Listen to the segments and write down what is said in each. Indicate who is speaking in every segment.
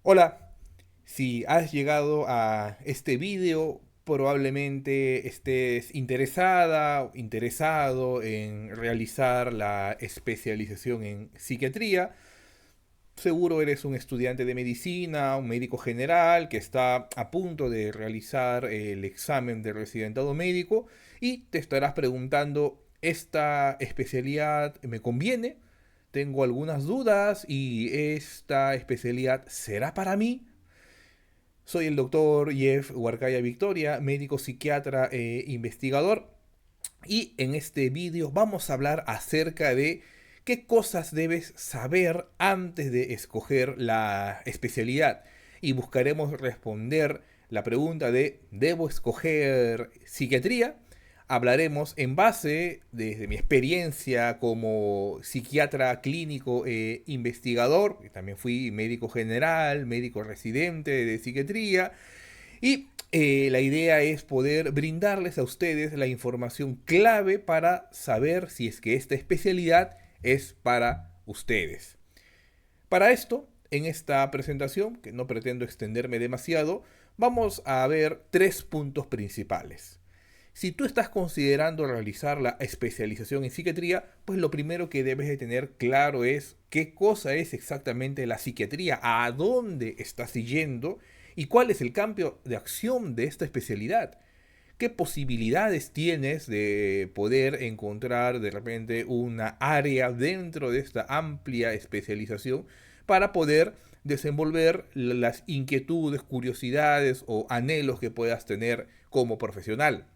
Speaker 1: Hola, si has llegado a este vídeo, probablemente estés interesada o interesado en realizar la especialización en psiquiatría. Seguro eres un estudiante de medicina, un médico general que está a punto de realizar el examen de residentado médico y te estarás preguntando, ¿esta especialidad me conviene? Tengo algunas dudas y esta especialidad será para mí. Soy el doctor Jeff Huarcaya Victoria, médico psiquiatra e investigador, y en este vídeo vamos a hablar acerca de qué cosas debes saber antes de escoger la especialidad. Y buscaremos responder la pregunta de ¿debo escoger psiquiatría? Hablaremos en base, desde mi experiencia como psiquiatra clínico e investigador, que también fui médico general, médico residente de psiquiatría, y la idea es poder brindarles a ustedes la información clave para saber si es que esta especialidad es para ustedes. Para esto, en esta presentación, que no pretendo extenderme demasiado, vamos a ver tres puntos principales. Si tú estás considerando realizar la especialización en psiquiatría, pues lo primero que debes de tener claro es qué cosa es exactamente la psiquiatría, a dónde estás yendo y cuál es el cambio de acción de esta especialidad. ¿Qué posibilidades tienes de poder encontrar de repente una área dentro de esta amplia especialización para poder desenvolver las inquietudes, curiosidades o anhelos que puedas tener como profesional?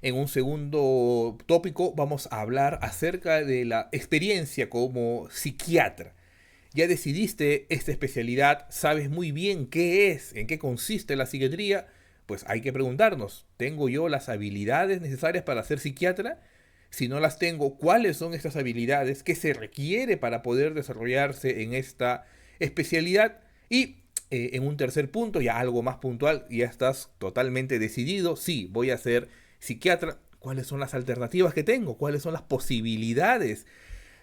Speaker 1: En un segundo tópico vamos a hablar acerca de la experiencia como psiquiatra. Ya decidiste esta especialidad, sabes muy bien qué es, en qué consiste la psiquiatría, pues hay que preguntarnos, ¿tengo yo las habilidades necesarias para ser psiquiatra? Si no las tengo, ¿cuáles son estas habilidades? ¿Qué se requiere para poder desarrollarse en esta especialidad? Y en un tercer punto, ya algo más puntual, ya estás totalmente decidido, sí, voy a ser psiquiatra. ¿Cuáles son las alternativas que tengo? ¿Cuáles son las posibilidades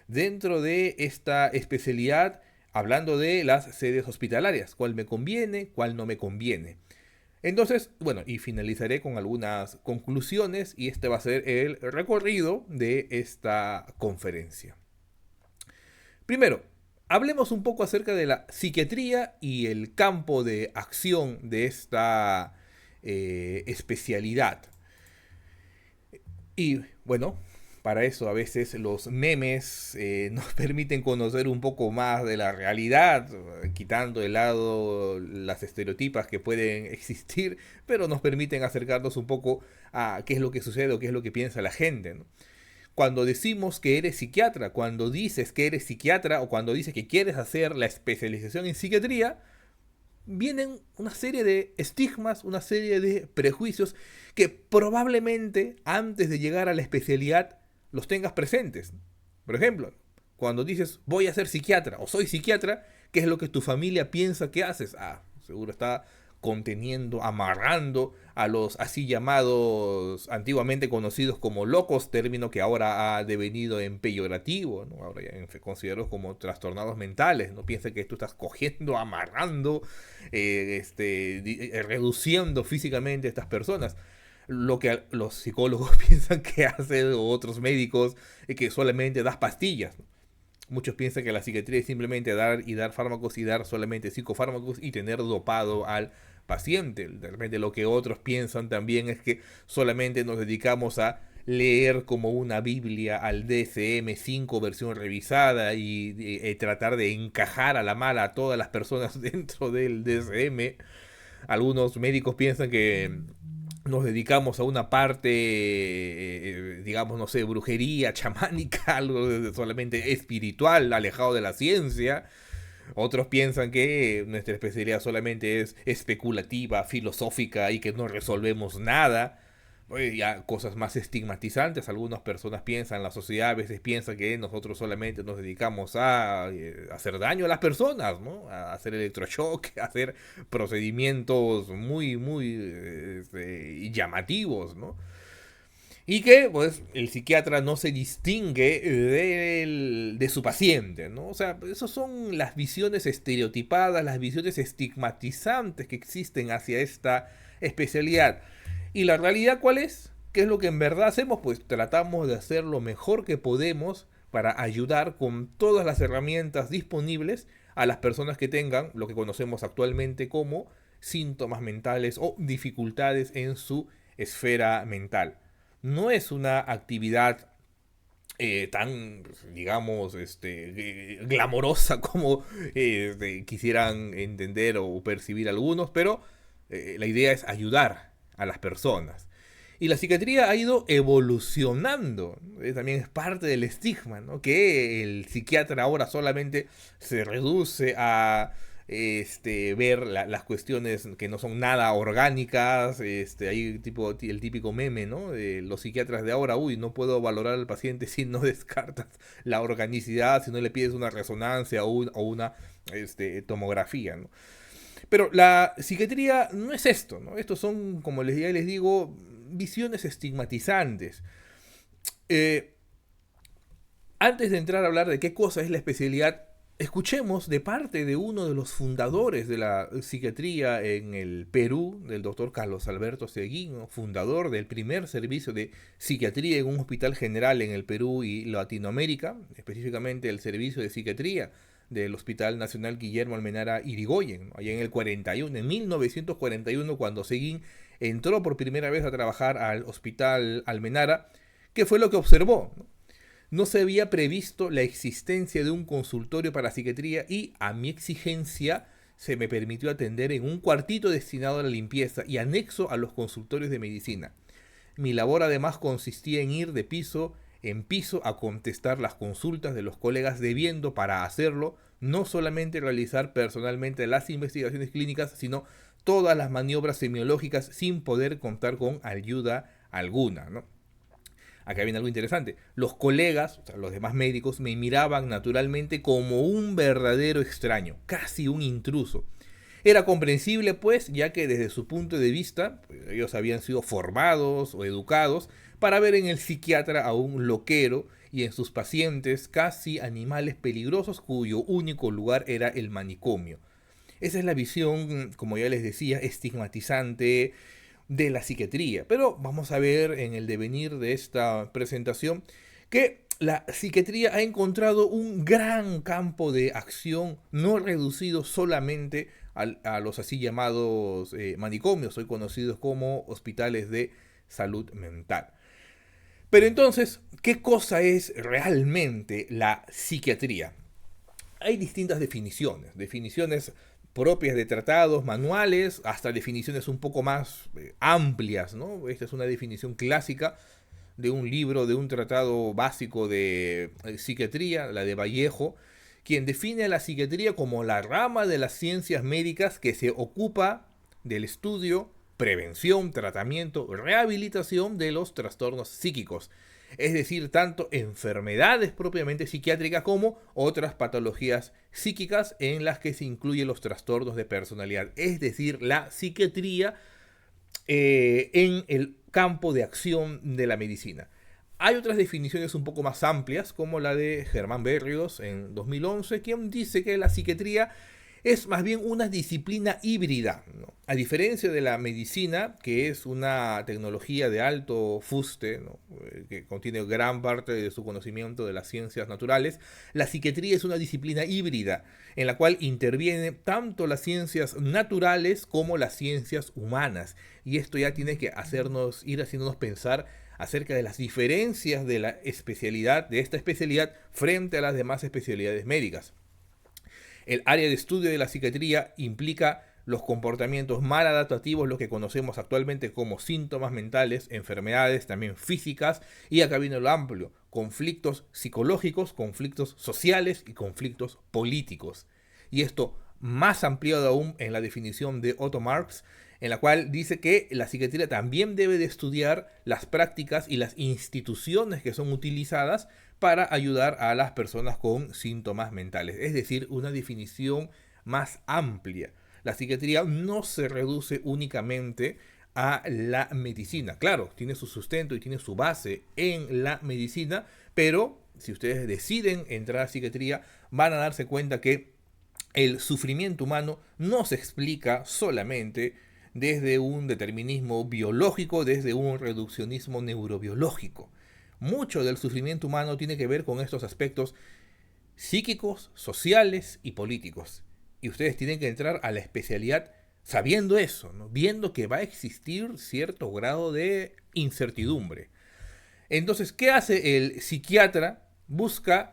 Speaker 1: dentro de esta especialidad, hablando de las sedes hospitalarias? ¿Cuál me conviene? ¿Cuál no me conviene? Entonces, bueno, y finalizaré con algunas conclusiones y este va a ser el recorrido de esta conferencia. Primero, hablemos un poco acerca de la psiquiatría y el campo de acción de esta especialidad. Y bueno, para eso a veces los memes nos permiten conocer un poco más de la realidad, quitando de lado las estereotipas que pueden existir, pero nos permiten acercarnos un poco a qué es lo que sucede o qué es lo que piensa la gente, ¿no? Cuando decimos que eres psiquiatra, cuando dices que eres psiquiatra o cuando dices que quieres hacer la especialización en psiquiatría, vienen una serie de estigmas, una serie de prejuicios que probablemente antes de llegar a la especialidad los tengas presentes. Por ejemplo, cuando dices voy a ser psiquiatra o soy psiquiatra, ¿qué es lo que tu familia piensa que haces? Ah, seguro está conteniendo, amarrando a los así llamados, antiguamente conocidos como locos, término que ahora ha devenido en peyorativo, ¿no? Ahora ya considerados como trastornados mentales, no piensa que tú estás cogiendo, amarrando, reduciendo físicamente a estas personas. Lo que los psicólogos piensan que hacen, o otros médicos, es que solamente das pastillas. Muchos piensan que la psiquiatría es simplemente dar y dar fármacos y dar solamente psicofármacos y tener dopado al paciente. De repente lo que otros piensan también es que solamente nos dedicamos a leer como una Biblia al DSM-5 versión revisada y tratar de encajar a la mala a todas las personas dentro del DSM. Algunos médicos piensan que nos dedicamos a una parte, digamos, no sé, brujería, chamánica, algo solamente espiritual, alejado de la ciencia. Otros piensan que nuestra especialidad solamente es especulativa, filosófica y que no resolvemos nada. Pues ya cosas más estigmatizantes, algunas personas piensan, la sociedad a veces piensa que nosotros solamente nos dedicamos a hacer daño a las personas, ¿no? A hacer electroshock, a hacer procedimientos muy, muy llamativos, ¿no? Y que, pues, el psiquiatra no se distingue de su paciente, ¿no? O sea, esas son las visiones estereotipadas, las visiones estigmatizantes que existen hacia esta especialidad. ¿Y la realidad cuál es? ¿Qué es lo que en verdad hacemos? Pues tratamos de hacer lo mejor que podemos para ayudar con todas las herramientas disponibles a las personas que tengan lo que conocemos actualmente como síntomas mentales o dificultades en su esfera mental. No es una actividad tan, digamos, glamorosa como quisieran entender o percibir algunos, pero la idea es ayudar a las personas. Y la psiquiatría ha ido evolucionando, también es parte del estigma, ¿no? Que el psiquiatra ahora solamente se reduce a ver las cuestiones que no son nada orgánicas, hay tipo, el típico meme, ¿no? De los psiquiatras de ahora, uy, no puedo valorar al paciente si no descartas la organicidad, si no le pides una resonancia o una tomografía, ¿no? Pero la psiquiatría no es esto, ¿no? Estos son, como ya les digo, visiones estigmatizantes. Eh, Antes de entrar a hablar de qué cosa es la especialidad, escuchemos de parte de uno de los fundadores de la psiquiatría en el Perú, del doctor Carlos Alberto Seguín, fundador del primer servicio de psiquiatría en un hospital general en el Perú y Latinoamérica, específicamente el servicio de psiquiatría del Hospital Nacional Guillermo Almenara Irigoyen, allá en el 41, en 1941, cuando Seguín entró por primera vez a trabajar al Hospital Almenara. ¿Qué fue lo que observó? No se había previsto la existencia de un consultorio para psiquiatría y, a mi exigencia, se me permitió atender en un cuartito destinado a la limpieza y anexo a los consultorios de medicina. Mi labor además consistía en ir de piso en piso a contestar las consultas de los colegas, debiendo para hacerlo no solamente realizar personalmente las investigaciones clínicas, sino todas las maniobras semiológicas sin poder contar con ayuda alguna, ¿no? Acá viene algo interesante. Los colegas, o sea, los demás médicos, me miraban naturalmente como un verdadero extraño, casi un intruso. Era comprensible, pues, ya que desde su punto de vista, pues, ellos habían sido formados o educados para ver en el psiquiatra a un loquero y en sus pacientes casi animales peligrosos cuyo único lugar era el manicomio. Esa es la visión, como ya les decía, estigmatizante de la psiquiatría. Pero vamos a ver en el devenir de esta presentación que la psiquiatría ha encontrado un gran campo de acción, no reducido solamente a los así llamados manicomios, hoy conocidos como hospitales de salud mental. Pero entonces, ¿qué cosa es realmente la psiquiatría? Hay distintas definiciones propias de tratados, manuales, hasta definiciones un poco más amplias, ¿no? Esta es una definición clásica de un libro, de un tratado básico de psiquiatría, la de Vallejo, quien define a la psiquiatría como la rama de las ciencias médicas que se ocupa del estudio, prevención, tratamiento, rehabilitación de los trastornos psíquicos. Es decir, tanto enfermedades propiamente psiquiátricas como otras patologías psíquicas en las que se incluyen los trastornos de personalidad. Es decir, la psiquiatría en el campo de acción de la medicina. Hay otras definiciones un poco más amplias, como la de Germán Berrios en 2011, quien dice que la psiquiatría es más bien una disciplina híbrida, ¿no? A diferencia de la medicina, que es una tecnología de alto fuste, ¿no? Que contiene gran parte de su conocimiento de las ciencias naturales, la psiquiatría es una disciplina híbrida, en la cual intervienen tanto las ciencias naturales como las ciencias humanas. Y esto ya tiene que ir haciéndonos pensar acerca de las diferencias de la especialidad, de esta especialidad, frente a las demás especialidades médicas. El área de estudio de la psiquiatría implica los comportamientos mal adaptativos, lo que conocemos actualmente como síntomas mentales, enfermedades también físicas, y acá viene lo amplio, conflictos psicológicos, conflictos sociales y conflictos políticos. Y esto más ampliado aún en la definición de Otto Marx, en la cual dice que la psiquiatría también debe de estudiar las prácticas y las instituciones que son utilizadas para ayudar a las personas con síntomas mentales. Es decir, una definición más amplia. La psiquiatría no se reduce únicamente a la medicina. Claro, tiene su sustento y tiene su base en la medicina, pero si ustedes deciden entrar a psiquiatría, van a darse cuenta que el sufrimiento humano no se explica solamente desde un determinismo biológico, desde un reduccionismo neurobiológico. Mucho del sufrimiento humano tiene que ver con estos aspectos psíquicos, sociales y políticos. Y ustedes tienen que entrar a la especialidad sabiendo eso, ¿no? Viendo que va a existir cierto grado de incertidumbre. Entonces, ¿qué hace el psiquiatra?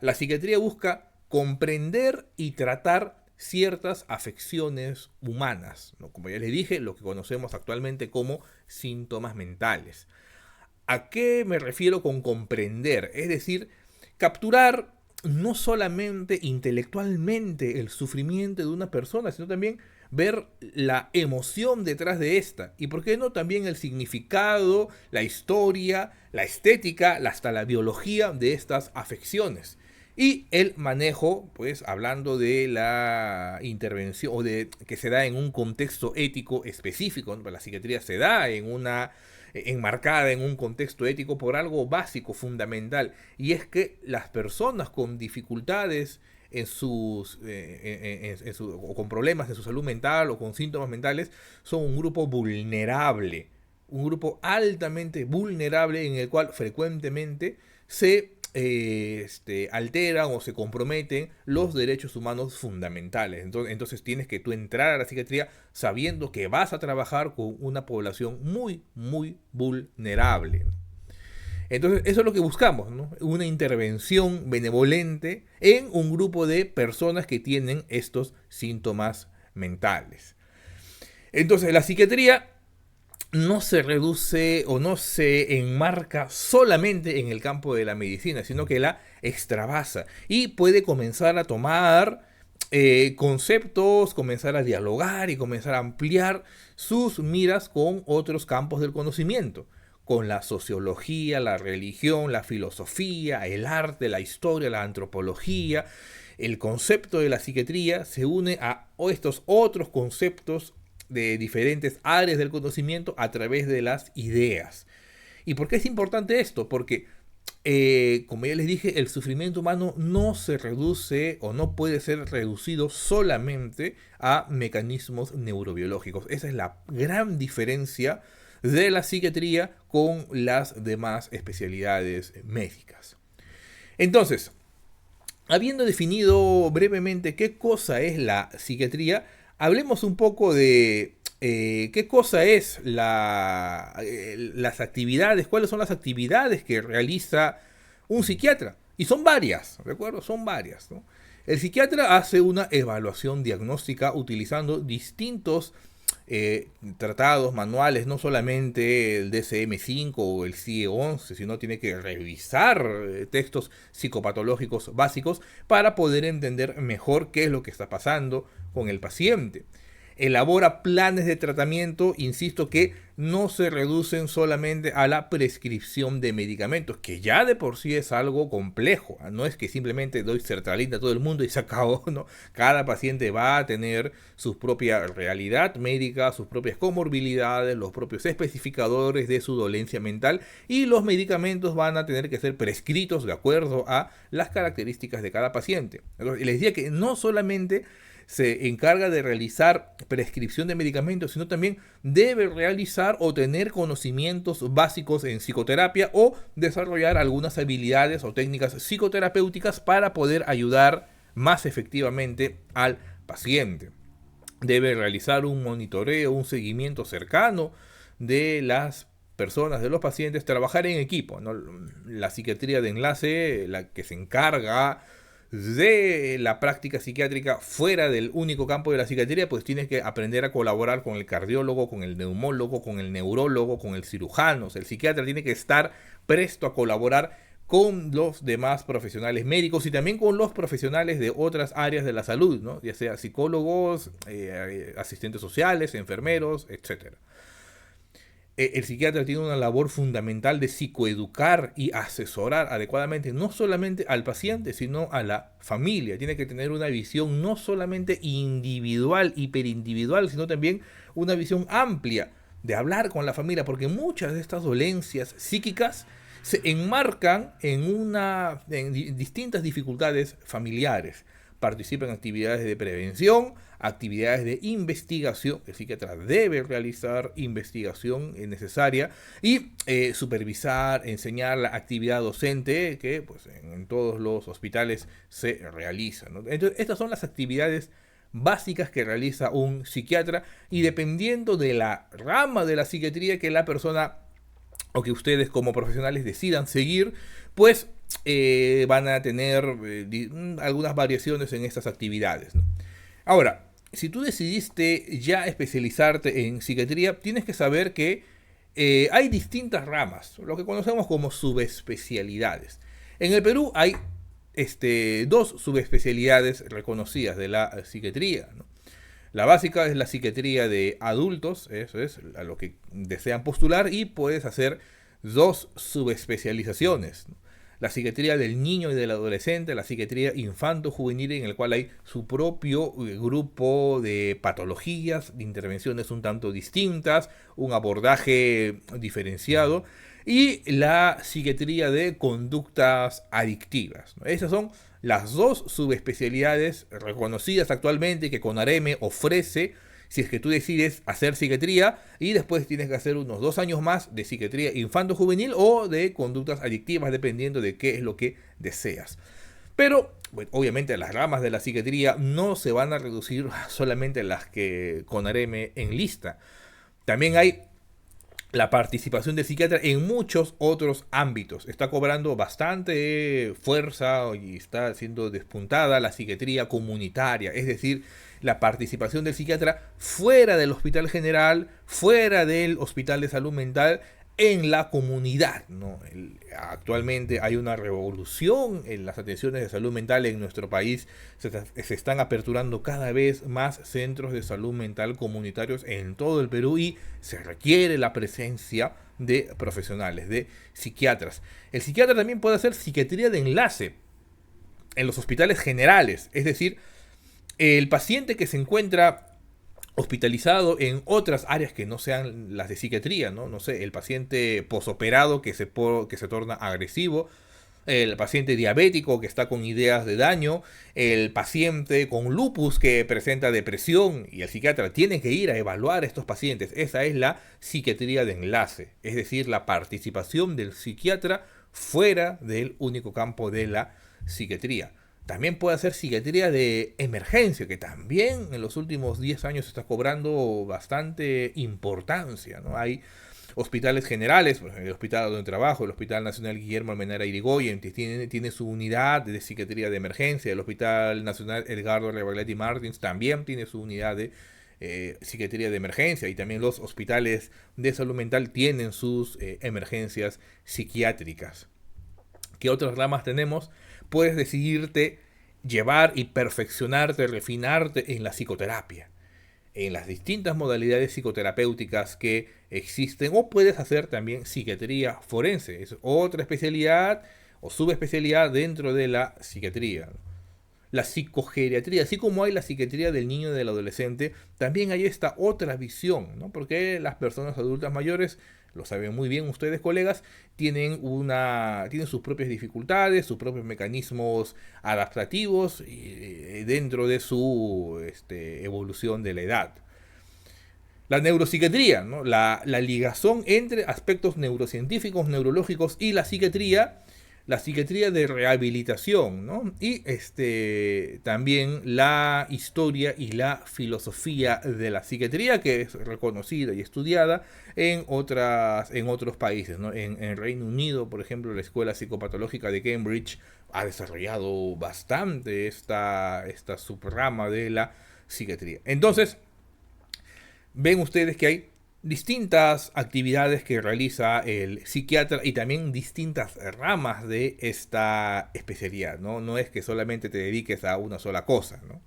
Speaker 1: La psiquiatría busca comprender y tratar ciertas afecciones humanas, ¿no? Como ya les dije, lo que conocemos actualmente como síntomas mentales. ¿A qué me refiero con comprender? Es decir, capturar no solamente intelectualmente el sufrimiento de una persona, sino también ver la emoción detrás de esta. Y por qué no también el significado, la historia, la estética, hasta la biología de estas afecciones. Y el manejo, pues hablando de la intervención o de que se da en un contexto ético específico, ¿no? La psiquiatría se da enmarcada en un contexto ético por algo básico, fundamental, y es que las personas con dificultades o con problemas en su salud mental o con síntomas mentales son un grupo vulnerable, un grupo altamente vulnerable en el cual frecuentemente se alteran o se comprometen los derechos humanos fundamentales. Entonces tienes que tú entrar a la psiquiatría sabiendo que vas a trabajar con una población muy, muy vulnerable. Entonces eso es lo que buscamos, ¿no? Una intervención benevolente en un grupo de personas que tienen estos síntomas mentales. Entonces la psiquiatría no se reduce o no se enmarca solamente en el campo de la medicina, sino que la extravasa y puede comenzar a tomar conceptos, comenzar a dialogar y comenzar a ampliar sus miras con otros campos del conocimiento, con la sociología, la religión, la filosofía, el arte, la historia, la antropología. El concepto de la psiquiatría se une a estos otros conceptos de diferentes áreas del conocimiento a través de las ideas. ¿Y por qué es importante esto? Porque, como ya les dije, el sufrimiento humano no se reduce o no puede ser reducido solamente a mecanismos neurobiológicos. Esa es la gran diferencia de la psiquiatría con las demás especialidades médicas. Entonces, habiendo definido brevemente qué cosa es la psiquiatría, hablemos un poco de qué cosa es las actividades, cuáles son las actividades que realiza un psiquiatra. Y son varias, ¿de acuerdo? Son varias, ¿no? El psiquiatra hace una evaluación diagnóstica utilizando distintos tratados, manuales, no solamente el DSM-5 o el CIE-11, sino tiene que revisar textos psicopatológicos básicos para poder entender mejor qué es lo que está pasando con el paciente. Elabora planes de tratamiento, insisto, que no se reducen solamente a la prescripción de medicamentos, que ya de por sí es algo complejo. No es que simplemente doy sertralina a todo el mundo y se acabó, ¿no? Cada paciente va a tener su propia realidad médica, sus propias comorbilidades, los propios especificadores de su dolencia mental, y los medicamentos van a tener que ser prescritos de acuerdo a las características de cada paciente. Entonces, les decía que no solamente se encarga de realizar prescripción de medicamentos, sino también debe realizar o tener conocimientos básicos en psicoterapia o desarrollar algunas habilidades o técnicas psicoterapéuticas para poder ayudar más efectivamente al paciente. Debe realizar un monitoreo, un seguimiento cercano de las personas, de los pacientes, trabajar en equipo, ¿no? La psiquiatría de enlace, la que se encarga de la práctica psiquiátrica fuera del único campo de la psiquiatría, pues tienes que aprender a colaborar con el cardiólogo, con el neumólogo, con el neurólogo, con el cirujano. O sea, el psiquiatra tiene que estar presto a colaborar con los demás profesionales médicos y también con los profesionales de otras áreas de la salud, ¿no? Ya sea psicólogos, asistentes sociales, enfermeros, etcétera. El psiquiatra tiene una labor fundamental de psicoeducar y asesorar adecuadamente no solamente al paciente, sino a la familia. Tiene que tener una visión no solamente individual, hiperindividual, sino también una visión amplia de hablar con la familia, porque muchas de estas dolencias psíquicas se enmarcan en distintas dificultades familiares. Participa en actividades de prevención, actividades de investigación, el psiquiatra debe realizar investigación necesaria y supervisar, enseñar la actividad docente que pues, en todos los hospitales se realiza, ¿no? Entonces, estas son las actividades básicas que realiza un psiquiatra y dependiendo de la rama de la psiquiatría que la persona o que ustedes como profesionales decidan seguir, pues van a tener algunas variaciones en estas actividades, ¿no? Ahora, si tú decidiste ya especializarte en psiquiatría, tienes que saber que hay distintas ramas, lo que conocemos como subespecialidades. En el Perú hay dos subespecialidades reconocidas de la psiquiatría, ¿no? La básica es la psiquiatría de adultos, eso es a lo que desean postular, y puedes hacer dos subespecializaciones, ¿no? La psiquiatría del niño y del adolescente, la psiquiatría infanto-juvenil, en el cual hay su propio grupo de patologías, de intervenciones un tanto distintas, un abordaje diferenciado, y la psiquiatría de conductas adictivas, ¿no? Esas son las dos subespecialidades reconocidas actualmente que CONAREME ofrece si es que tú decides hacer psiquiatría y después tienes que hacer unos 2 años más de psiquiatría infanto-juvenil o de conductas adictivas dependiendo de qué es lo que deseas. Pero, bueno, obviamente las ramas de la psiquiatría no se van a reducir solamente a las que CONAREME enlista. También hay la participación del psiquiatra en muchos otros ámbitos. Está cobrando bastante fuerza y está siendo despuntada la psiquiatría comunitaria, es decir, la participación del psiquiatra fuera del hospital general, fuera del hospital de salud mental, en la comunidad, ¿no? Actualmente hay una revolución en las atenciones de salud mental en nuestro país. Se están aperturando cada vez más centros de salud mental comunitarios en todo el Perú y se requiere la presencia de profesionales, de psiquiatras. El psiquiatra también puede hacer psiquiatría de enlace en los hospitales generales, es decir, el paciente que se encuentra hospitalizado en otras áreas que no sean las de psiquiatría, ¿no? No sé, el paciente posoperado que se torna agresivo, el paciente diabético que está con ideas de daño, el paciente con lupus que presenta depresión y el psiquiatra tiene que ir a evaluar a estos pacientes. Esa es la psiquiatría de enlace, es decir, la participación del psiquiatra fuera del único campo de la psiquiatría. También puede hacer psiquiatría de emergencia, que también en los últimos 10 años está cobrando bastante importancia, ¿no? Hay hospitales generales, el hospital donde trabajo, el Hospital Nacional Guillermo Almenara Irigoyen, tiene su unidad de psiquiatría de emergencia, el Hospital Nacional Edgardo Rebagliati Martins también tiene su unidad de psiquiatría de emergencia, y también los hospitales de salud mental tienen sus emergencias psiquiátricas. ¿Qué otras ramas tenemos? Puedes decidirte llevar y perfeccionarte, refinarte en la psicoterapia, en las distintas modalidades psicoterapéuticas que existen, o puedes hacer también psiquiatría forense, es otra especialidad o subespecialidad dentro de la psiquiatría. La psicogeriatría, así como hay la psiquiatría del niño y del adolescente, también hay esta otra visión, ¿no? Porque las personas adultas mayores, lo saben muy bien ustedes, colegas, tienen sus propias dificultades, sus propios mecanismos adaptativos dentro de su evolución de la edad. La neuropsiquiatría, ¿no? La ligazón entre aspectos neurocientíficos, neurológicos y la psiquiatría de rehabilitación, ¿no? Y también la historia y la filosofía de la psiquiatría, que es reconocida y estudiada en otros países, ¿no? En Reino Unido, por ejemplo, la Escuela Psicopatológica de Cambridge ha desarrollado bastante esta subrama de la psiquiatría. Entonces, ven ustedes que hay distintas actividades que realiza el psiquiatra y también distintas ramas de esta especialidad, ¿no? No es que solamente te dediques a una sola cosa, ¿no?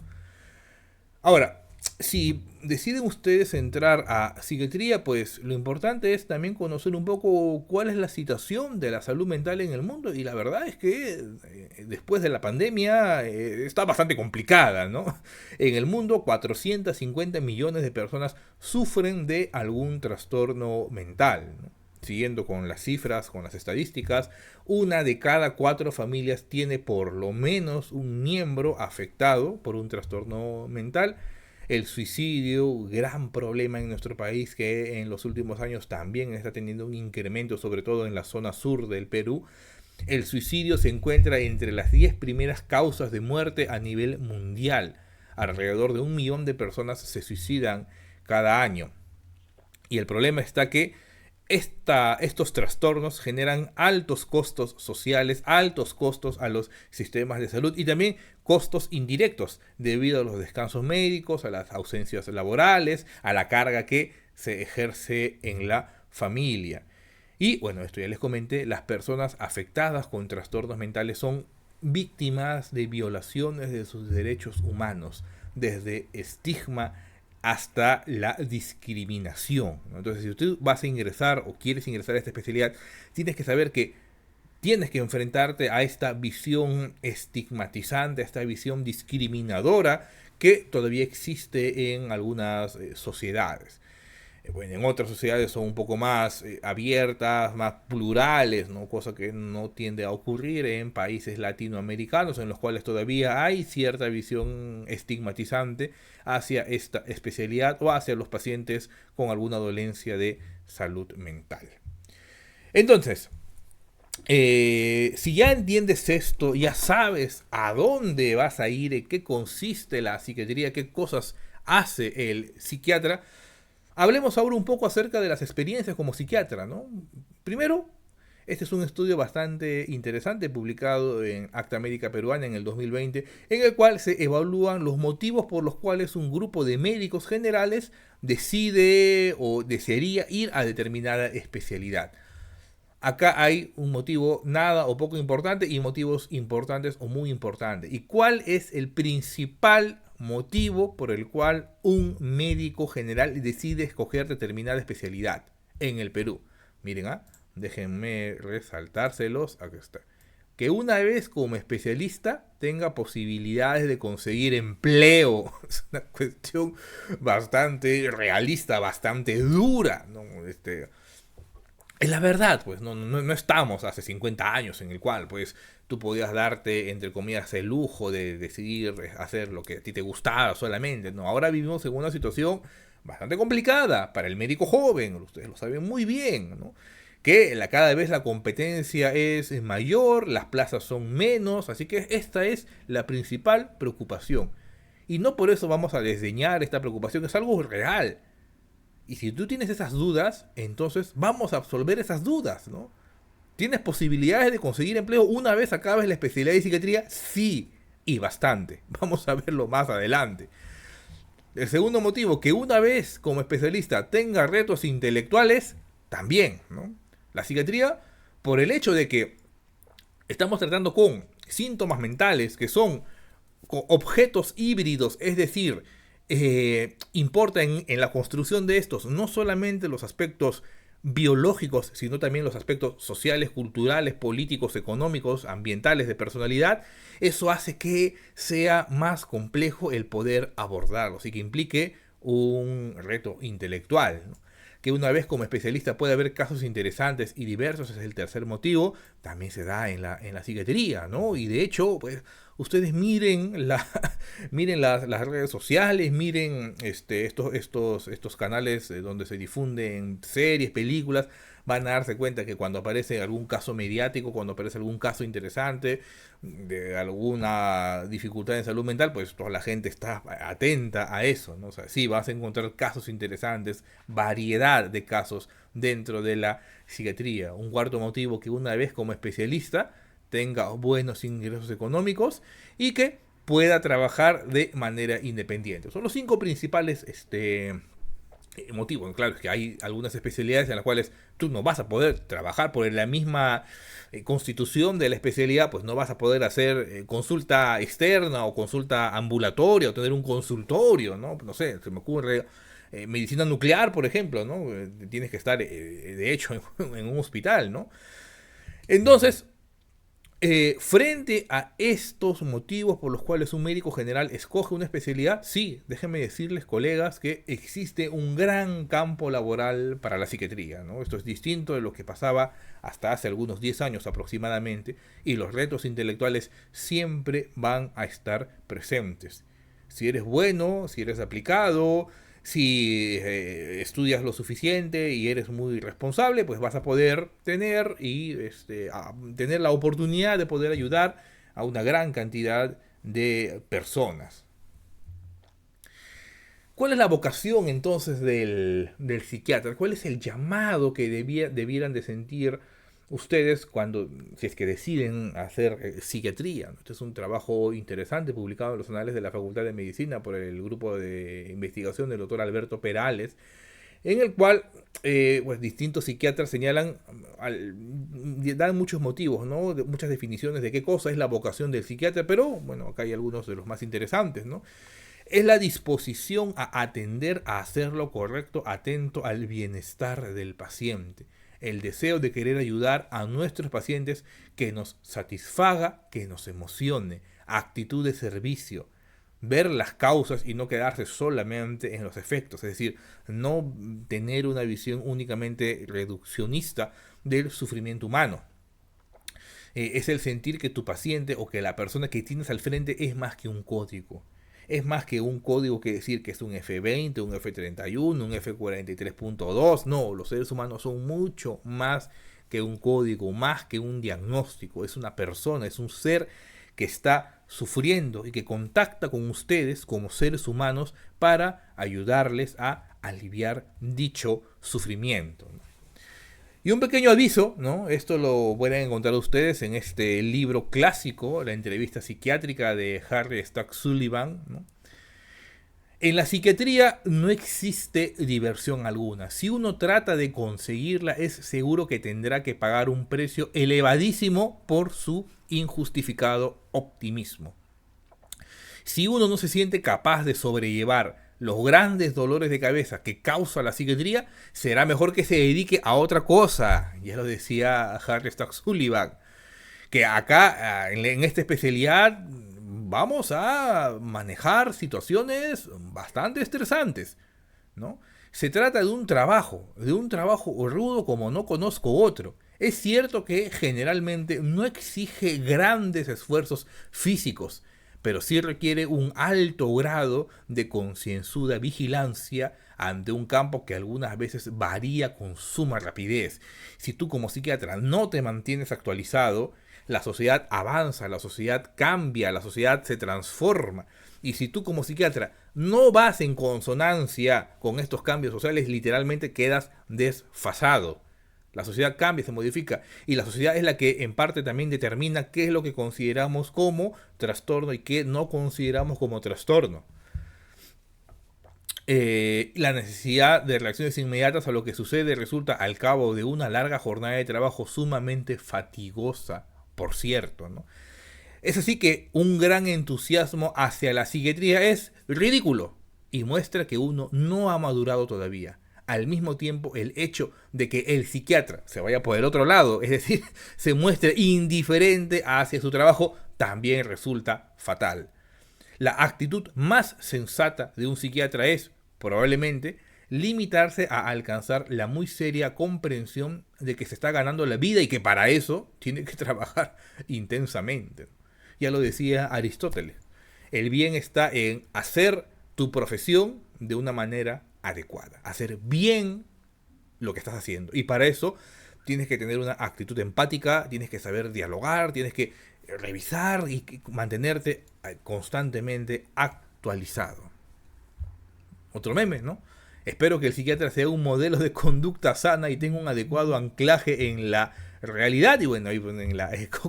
Speaker 1: Ahora, Si deciden ustedes entrar a psiquiatría, pues lo importante es también conocer un poco cuál es la situación de la salud mental en el mundo. Y la verdad es que después de la pandemia está bastante complicada, ¿no? En el mundo, 450 millones de personas sufren de algún trastorno mental, ¿no? Siguiendo con las cifras, con las estadísticas, una de cada cuatro familias tiene por lo menos un miembro afectado por un trastorno mental. El suicidio, gran problema en nuestro país que en los últimos años también está teniendo un incremento, sobre todo en la zona sur del Perú. El suicidio se encuentra entre las 10 primeras causas de muerte a nivel mundial. Alrededor de 1 millón de personas se suicidan cada año. Y el problema está que estos trastornos generan altos costos sociales, altos costos a los sistemas de salud y también costos indirectos debido a los descansos médicos, a las ausencias laborales, a la carga que se ejerce en la familia. Y bueno, esto ya les comenté, las personas afectadas con trastornos mentales son víctimas de violaciones de sus derechos humanos, desde estigma hasta la discriminación. Entonces, si tú vas a ingresar o quieres ingresar a esta especialidad, tienes que saber que tienes que enfrentarte a esta visión estigmatizante, a esta visión discriminadora que todavía existe en algunas sociedades. Bueno, en otras sociedades son un poco más abiertas, más plurales, ¿no? Cosa que no tiende a ocurrir en países latinoamericanos, en los cuales todavía hay cierta visión estigmatizante hacia esta especialidad o hacia los pacientes con alguna dolencia de salud mental. Entonces, si ya entiendes esto, ya sabes a dónde vas a ir, en qué consiste la psiquiatría, qué cosas hace el psiquiatra. Hablemos ahora un poco acerca de las experiencias como psiquiatra, ¿no? Primero, este es un estudio bastante interesante publicado en Acta Médica Peruana en el 2020, en el cual se evalúan los motivos por los cuales un grupo de médicos generales decide o desearía ir a determinada especialidad. Acá hay un motivo nada o poco importante y motivos importantes o muy importantes. ¿Y cuál es el principal motivo por el cual un médico general decide escoger determinada especialidad en el Perú? Miren, déjenme resaltárselos. Aquí está. Que una vez como especialista tenga posibilidades de conseguir empleo. Es una cuestión bastante realista, bastante dura, ¿no? Es la verdad, pues no estamos hace 50 años en el cual pues tú podías darte, entre comillas, el lujo de decidir hacer lo que a ti te gustaba solamente. No, ahora vivimos en una situación bastante complicada para el médico joven, ustedes lo saben muy bien, ¿no? Que cada vez la competencia es mayor, las plazas son menos, así que esta es la principal preocupación. Y no por eso vamos a desdeñar esta preocupación, es algo real. Y si tú tienes esas dudas, entonces vamos a absolver esas dudas, ¿no? ¿Tienes posibilidades de conseguir empleo una vez acabes la especialidad de psiquiatría? Sí, y bastante. Vamos a verlo más adelante. El segundo motivo, que una vez como especialista tenga retos intelectuales, también, ¿no? La psiquiatría, por el hecho de que estamos tratando con síntomas mentales que son objetos híbridos, es decir, importa en la construcción de estos no solamente los aspectos biológicos, sino también los aspectos sociales, culturales, políticos, económicos, ambientales, de personalidad. Eso hace que sea más complejo el poder abordarlos y que implique un reto intelectual, ¿no? Que una vez como especialista puede haber casos interesantes y diversos, es el tercer motivo, también se da en la psiquiatría, ¿no? Y de hecho, pues, ustedes miren miren las redes sociales, miren estos canales donde se difunden series, películas, van a darse cuenta que cuando aparece algún caso mediático, cuando aparece algún caso interesante de alguna dificultad en salud mental, pues toda la gente está atenta a eso, ¿no? O sea, sí, vas a encontrar casos interesantes, variedad de casos dentro de la psiquiatría. Un cuarto motivo, que una vez como especialista tenga buenos ingresos económicos y que pueda trabajar de manera independiente. Son los cinco principales motivo. Claro, es que hay algunas especialidades en las cuales tú no vas a poder trabajar por la misma constitución de la especialidad, pues no vas a poder hacer consulta externa o consulta ambulatoria o tener un consultorio, ¿no? No sé, se me ocurre medicina nuclear, por ejemplo, ¿no? Tienes que estar, de hecho, en un hospital, ¿no? Entonces, frente a estos motivos por los cuales un médico general escoge una especialidad, sí, déjenme decirles, colegas, que existe un gran campo laboral para la psiquiatría, ¿no? Esto es distinto de lo que pasaba hasta hace algunos 10 años aproximadamente, y los retos intelectuales siempre van a estar presentes. Si eres bueno, si eres aplicado, si estudias lo suficiente y eres muy responsable, pues vas a poder tener tener la oportunidad de poder ayudar a una gran cantidad de personas. ¿Cuál es la vocación entonces del psiquiatra? ¿Cuál es el llamado que debieran de sentir ustedes cuando, si es que deciden hacer psiquiatría? Este es un trabajo interesante publicado en los anales de la Facultad de Medicina por el grupo de investigación del doctor Alberto Perales, en el cual pues distintos psiquiatras señalan, dan muchos motivos, ¿no? Muchas definiciones de qué cosa es la vocación del psiquiatra, pero bueno, acá hay algunos de los más interesantes, ¿no? Es la disposición a atender, a hacer lo correcto, atento al bienestar del paciente. El deseo de querer ayudar a nuestros pacientes que nos satisfaga, que nos emocione. Actitud de servicio. Ver las causas y no quedarse solamente en los efectos. Es decir, no tener una visión únicamente reduccionista del sufrimiento humano. Es el sentir que tu paciente o que la persona que tienes al frente es más que un código. Es más que un código que decir que es un F20, un F31, un F43.2. No, los seres humanos son mucho más que un código, más que un diagnóstico. Es una persona, es un ser que está sufriendo y que contacta con ustedes como seres humanos para ayudarles a aliviar dicho sufrimiento. Y un pequeño aviso, ¿no? Esto lo pueden encontrar ustedes en este libro clásico, la entrevista psiquiátrica de Harry Stack Sullivan, ¿no? En la psiquiatría no existe diversión alguna. Si uno trata de conseguirla, es seguro que tendrá que pagar un precio elevadísimo por su injustificado optimismo. Si uno no se siente capaz de sobrellevar los grandes dolores de cabeza que causa la psiquiatría, será mejor que se dedique a otra cosa. Ya lo decía Harry Stack Sullivan, que acá, en esta especialidad, vamos a manejar situaciones bastante estresantes, ¿no? Se trata de un trabajo rudo como no conozco otro. Es cierto que generalmente no exige grandes esfuerzos físicos, pero sí requiere un alto grado de concienzuda vigilancia ante un campo que algunas veces varía con suma rapidez. Si tú como psiquiatra no te mantienes actualizado, la sociedad avanza, la sociedad cambia, la sociedad se transforma. Y si tú como psiquiatra no vas en consonancia con estos cambios sociales, literalmente quedas desfasado. La sociedad cambia, se modifica, y la sociedad es la que en parte también determina qué es lo que consideramos como trastorno y qué no consideramos como trastorno. La necesidad de reacciones inmediatas a lo que sucede resulta al cabo de una larga jornada de trabajo sumamente fatigosa, por cierto, ¿no? Es así que un gran entusiasmo hacia la psiquiatría es ridículo y muestra que uno no ha madurado todavía. Al mismo tiempo, el hecho de que el psiquiatra se vaya por el otro lado, es decir, se muestre indiferente hacia su trabajo, también resulta fatal. La actitud más sensata de un psiquiatra es, probablemente, limitarse a alcanzar la muy seria comprensión de que se está ganando la vida y que para eso tiene que trabajar intensamente. Ya lo decía Aristóteles, el bien está en hacer tu profesión de una manera adecuada, hacer bien lo que estás haciendo. Y para eso tienes que tener una actitud empática, tienes que saber dialogar, tienes que revisar y mantenerte constantemente actualizado. Otro meme, ¿no? Espero que el psiquiatra sea un modelo de conducta sana y tenga un adecuado anclaje en la realidad. Y bueno, ahí ponen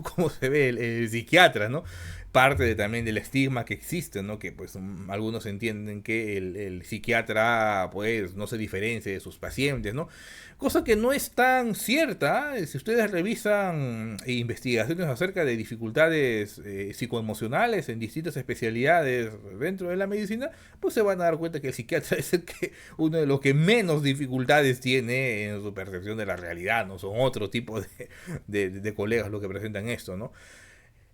Speaker 1: cómo se ve el psiquiatra, ¿no? parte también del estigma que existe, ¿no? Que pues algunos entienden que el psiquiatra pues no se diferencia de sus pacientes, ¿no? Cosa que no es tan cierta. Si ustedes revisan investigaciones acerca de dificultades psicoemocionales en distintas especialidades dentro de la medicina, pues se van a dar cuenta que el psiquiatra es el que, uno de los que menos dificultades tiene en su percepción de la realidad, ¿no? Son otro tipo de colegas los que presentan esto, ¿no?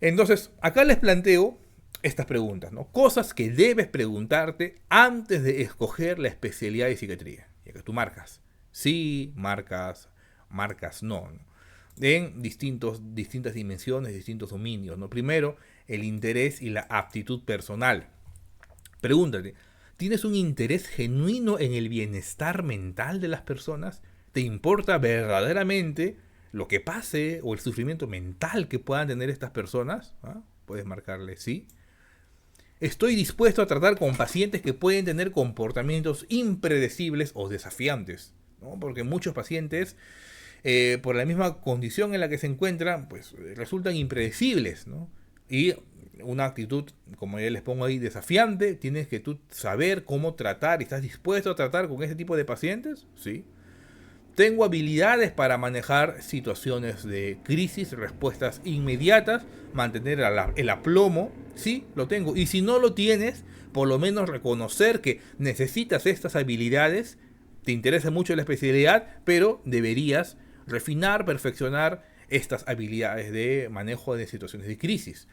Speaker 1: Entonces, acá les planteo estas preguntas, ¿no? Cosas que debes preguntarte antes de escoger la especialidad de psiquiatría. Ya que tú marcas sí, marcas no, ¿no? En distintas dimensiones, distintos dominios, ¿no? Primero, el interés y la aptitud personal. Pregúntate, ¿tienes un interés genuino en el bienestar mental de las personas? ¿Te importa verdaderamente lo que pase o el sufrimiento mental que puedan tener estas personas? ¿Ah? Puedes marcarle sí. Estoy dispuesto a tratar con pacientes que pueden tener comportamientos impredecibles o desafiantes, ¿no? Porque muchos pacientes, por la misma condición en la que se encuentran, pues resultan impredecibles, ¿no? Y una actitud, como ya les pongo ahí, desafiante, tienes que tú saber cómo tratar. ¿Estás dispuesto a tratar con ese tipo de pacientes? Sí. Tengo habilidades para manejar situaciones de crisis, respuestas inmediatas, mantener el aplomo. Sí, lo tengo. Y si no lo tienes, por lo menos reconocer que necesitas estas habilidades. Te interesa mucho la especialidad, pero deberías refinar, perfeccionar estas habilidades de manejo de situaciones de crisis.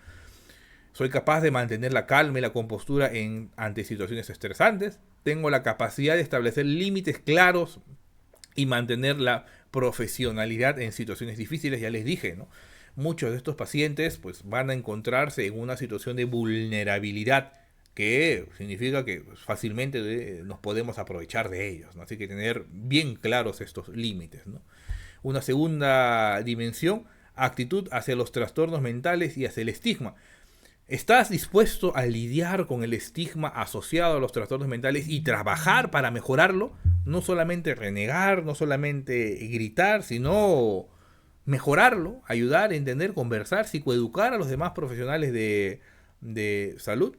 Speaker 1: Soy capaz de mantener la calma y la compostura ante situaciones estresantes. Tengo la capacidad de establecer límites claros y mantener la profesionalidad en situaciones difíciles. Ya les dije, ¿no? Muchos de estos pacientes pues van a encontrarse en una situación de vulnerabilidad, que significa que fácilmente nos podemos aprovechar de ellos, ¿no? Así que tener bien claros estos límites, ¿no? Una segunda dimensión, actitud hacia los trastornos mentales y hacia el estigma. ¿Estás dispuesto a lidiar con el estigma asociado a los trastornos mentales y trabajar para mejorarlo? No solamente renegar, no solamente gritar, sino mejorarlo, ayudar, entender, conversar, psicoeducar a los demás profesionales de salud.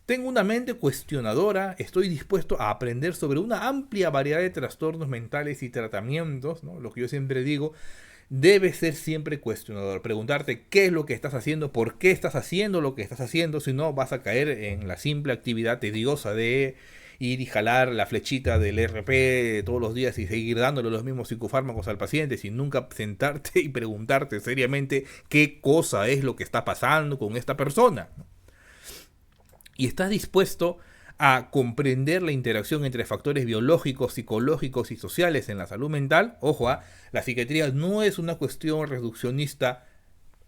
Speaker 1: Tengo una mente cuestionadora, estoy dispuesto a aprender sobre una amplia variedad de trastornos mentales y tratamientos, ¿no? Lo que yo siempre digo, debes ser siempre cuestionador, preguntarte qué es lo que estás haciendo, por qué estás haciendo lo que estás haciendo, si no vas a caer en la simple actividad tediosa de ir y jalar la flechita del RP todos los días y seguir dándole los mismos psicofármacos al paciente sin nunca sentarte y preguntarte seriamente qué cosa es lo que está pasando con esta persona, ¿no? Y estás dispuesto a comprender la interacción entre factores biológicos, psicológicos y sociales en la salud mental. Ojo, la psiquiatría no es una cuestión reduccionista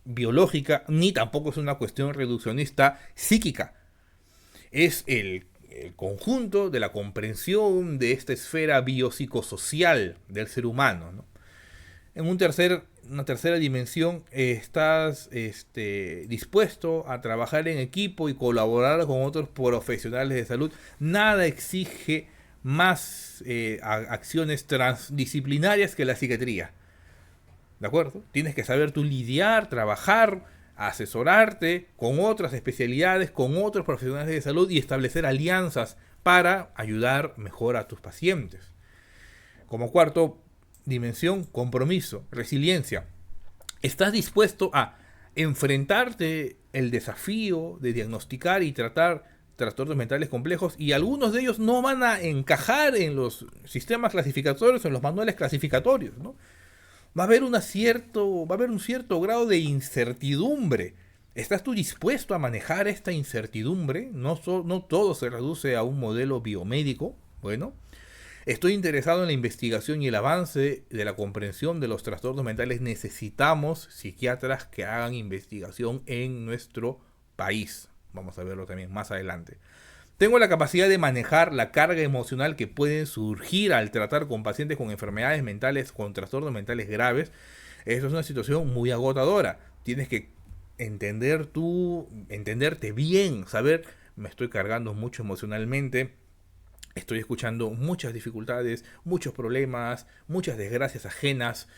Speaker 1: biológica, ni tampoco es una cuestión reduccionista psíquica. Es el conjunto de la comprensión de esta esfera biopsicosocial del ser humano, ¿no? En una tercera dimensión, estás dispuesto a trabajar en equipo y colaborar con otros profesionales de salud. Nada exige más acciones transdisciplinarias que la psiquiatría. ¿De acuerdo? Tienes que saber tú lidiar, trabajar, asesorarte con otras especialidades, con otros profesionales de salud y establecer alianzas para ayudar mejor a tus pacientes. Como cuarto dimensión, compromiso, resiliencia. ¿Estás dispuesto a enfrentarte el desafío de diagnosticar y tratar trastornos mentales complejos? Y algunos de ellos no van a encajar en los sistemas clasificatorios, en los manuales clasificatorios, ¿no? Va a haber un cierto grado de incertidumbre. ¿Estás tú dispuesto a manejar esta incertidumbre? No todo se reduce a un modelo biomédico. Bueno, estoy interesado en la investigación y el avance de la comprensión de los trastornos mentales. Necesitamos psiquiatras que hagan investigación en nuestro país. Vamos a verlo también más adelante. Tengo la capacidad de manejar la carga emocional que puede surgir al tratar con pacientes con enfermedades mentales, con trastornos mentales graves. Eso es una situación muy agotadora. Tienes que entenderte bien, saber, me estoy cargando mucho emocionalmente. Estoy escuchando muchas dificultades, muchos problemas, muchas desgracias ajenas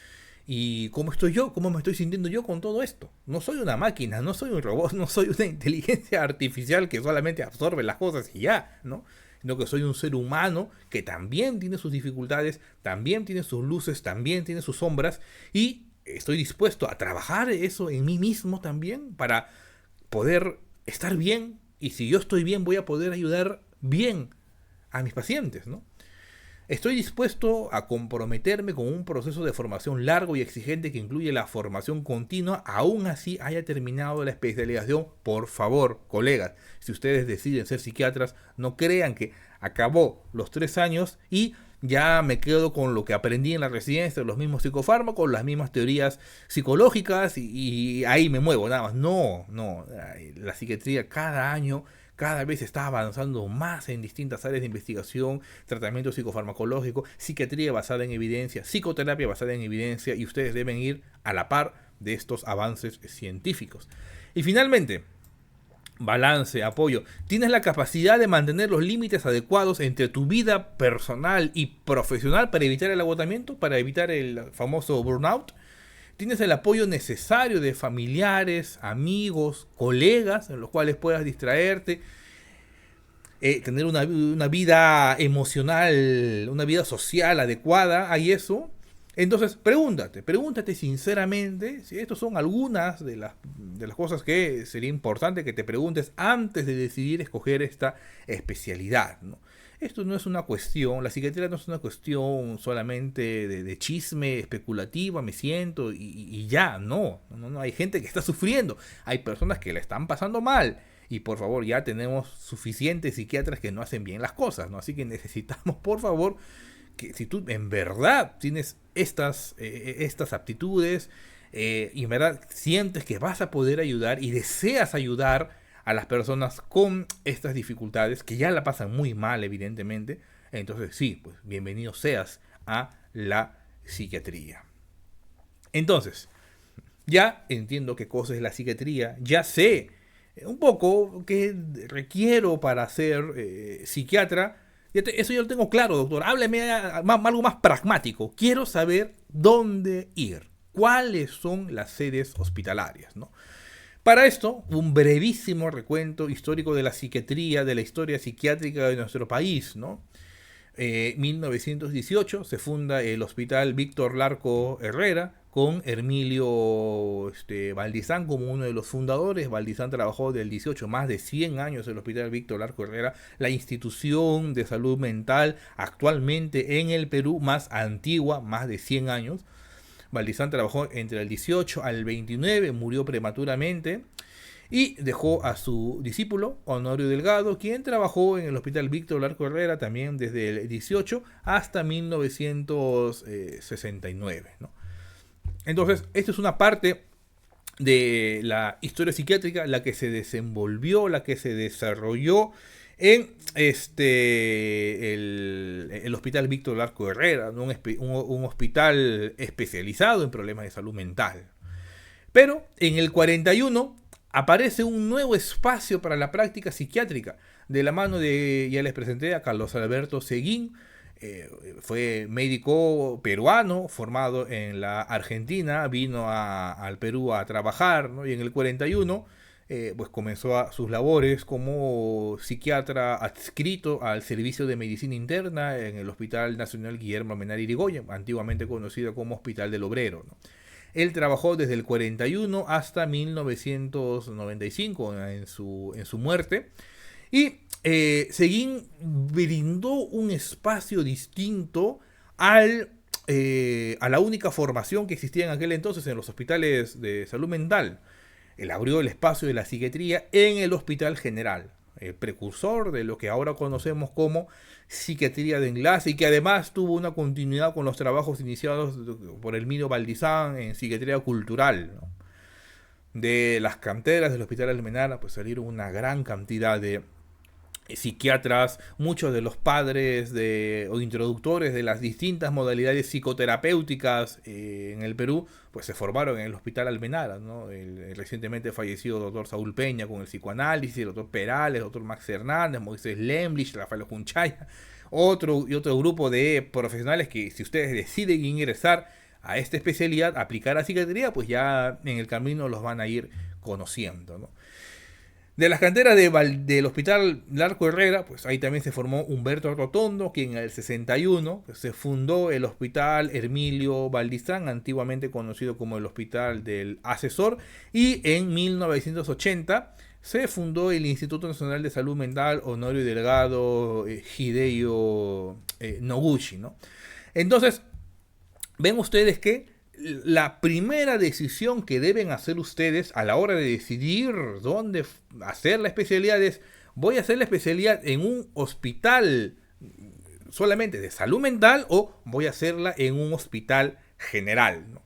Speaker 1: ¿Y cómo estoy yo? ¿Cómo me estoy sintiendo yo con todo esto? No soy una máquina, no soy un robot, no soy una inteligencia artificial que solamente absorbe las cosas y ya, ¿no? Sino que soy un ser humano que también tiene sus dificultades, también tiene sus luces, también tiene sus sombras, y estoy dispuesto a trabajar eso en mí mismo también para poder estar bien, y si yo estoy bien voy a poder ayudar bien a mis pacientes, ¿no? Estoy dispuesto a comprometerme con un proceso de formación largo y exigente que incluye la formación continua, aún así haya terminado la especialización. Por favor, colegas, si ustedes deciden ser psiquiatras, no crean que acabó los 3 años y ya me quedo con lo que aprendí en la residencia, los mismos psicofármacos, las mismas teorías psicológicas y ahí me muevo, nada más. No, no, la psiquiatría cada año cada vez está avanzando más en distintas áreas de investigación, tratamiento psicofarmacológico, psiquiatría basada en evidencia, psicoterapia basada en evidencia, y ustedes deben ir a la par de estos avances científicos. Y finalmente, balance, apoyo. Tienes la capacidad de mantener los límites adecuados entre tu vida personal y profesional para evitar el agotamiento, para evitar el famoso burnout. Tienes el apoyo necesario de familiares, amigos, colegas en los cuales puedas distraerte, tener una vida emocional, una vida social adecuada. ¿Hay eso? Entonces, pregúntate sinceramente si estas son algunas de las cosas que sería importante que te preguntes antes de decidir escoger esta especialidad, ¿no? Esto no es una cuestión, la psiquiatría no es una cuestión solamente de chisme especulativa, me siento y ya, no, hay gente que está sufriendo, hay personas que la están pasando mal, y por favor ya tenemos suficientes psiquiatras que no hacen bien las cosas, ¿no? Así que necesitamos, por favor, que si tú en verdad tienes estas aptitudes y en verdad sientes que vas a poder ayudar y deseas ayudar a las personas con estas dificultades, que ya la pasan muy mal evidentemente, entonces sí, pues bienvenido seas a la psiquiatría. Entonces, ya entiendo qué cosa es la psiquiatría, ya sé un poco qué requiero para ser psiquiatra. Eso yo lo tengo claro, doctor. Hábleme algo más pragmático. Quiero saber dónde ir, cuáles son las sedes hospitalarias, ¿no? Para esto, un brevísimo recuento histórico de la psiquiatría, de la historia psiquiátrica de nuestro país, ¿no? 1918 se funda el Hospital Víctor Larco Herrera con Hermilio Valdizán como uno de los fundadores. Valdizán trabajó del 18 más de 100 años en el Hospital Víctor Larco Herrera, la institución de salud mental actualmente en el Perú más antigua, más de 100 años. Valdizán trabajó entre el 18 al 29, murió prematuramente y dejó a su discípulo, Honorio Delgado, quien trabajó en el Hospital Víctor Larco Herrera también desde el 18 hasta 1969, ¿no? Entonces, esta es una parte de la historia psiquiátrica, la que se desenvolvió, la que se desarrolló en el Hospital Víctor Larco Herrera, ¿no? un hospital especializado en problemas de salud mental. Pero en el 41 aparece un nuevo espacio para la práctica psiquiátrica, de la mano de, ya les presenté, a Carlos Alberto Seguín. Fue médico peruano, formado en la Argentina, vino al Perú a trabajar, ¿no? Y en el 41 pues comenzó sus labores como psiquiatra adscrito al Servicio de Medicina Interna en el Hospital Nacional Guillermo Amenábar Irigoyen, antiguamente conocido como Hospital del Obrero, ¿no? Él trabajó desde el 41 hasta 1995 en su muerte, y Seguín brindó un espacio distinto a la única formación que existía en aquel entonces en los hospitales de salud mental. Él abrió el espacio de la psiquiatría en el Hospital General, el precursor de lo que ahora conocemos como psiquiatría de enlace, y que además tuvo una continuidad con los trabajos iniciados por Hermilio Valdizán en psiquiatría cultural, ¿no? De las canteras del Hospital Almenara pues salieron una gran cantidad de psiquiatras, muchos de los padres o introductores de las distintas modalidades psicoterapéuticas en el Perú, pues se formaron en el Hospital Almenara, ¿no? El recientemente fallecido doctor Saúl Peña con el psicoanálisis, el doctor Perales, el doctor Max Hernández, Moisés Lemlich, Rafael Junchaya, otro grupo de profesionales que, si ustedes deciden ingresar a esta especialidad, aplicar a psiquiatría, pues ya en el camino los van a ir conociendo, ¿no? De las canteras del Hospital Larco Herrera, pues ahí también se formó Humberto Rotondo, quien en el 61 pues, se fundó el Hospital Hermilio Valdizán, antiguamente conocido como el Hospital del Asesor, y en 1980 se fundó el Instituto Nacional de Salud Mental Honorio Delgado Hideo Noguchi, ¿no? Entonces, ven ustedes que la primera decisión que deben hacer ustedes a la hora de decidir dónde hacer la especialidad es: ¿voy a hacer la especialidad en un hospital solamente de salud mental o voy a hacerla en un hospital general, ¿no?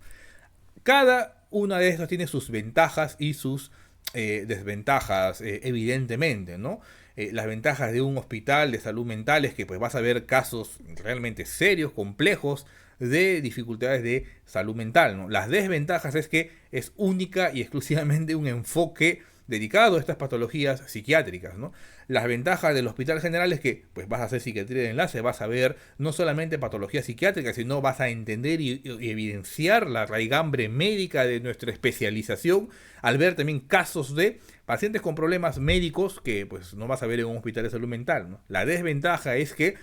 Speaker 1: Cada una de estas tiene sus ventajas y sus desventajas, evidentemente, ¿no? Las ventajas de un hospital de salud mental es que pues vas a ver casos realmente serios, complejos, de dificultades de salud mental, ¿no? Las desventajas es que es única y exclusivamente un enfoque dedicado a estas patologías psiquiátricas, ¿no? Las ventajas del hospital general es que pues vas a hacer psiquiatría de enlace, vas a ver no solamente patologías psiquiátricas, sino vas a entender y evidenciar la raigambre médica de nuestra especialización, al ver también casos de pacientes con problemas médicos que pues no vas a ver en un hospital de salud mental, ¿no? La desventaja es que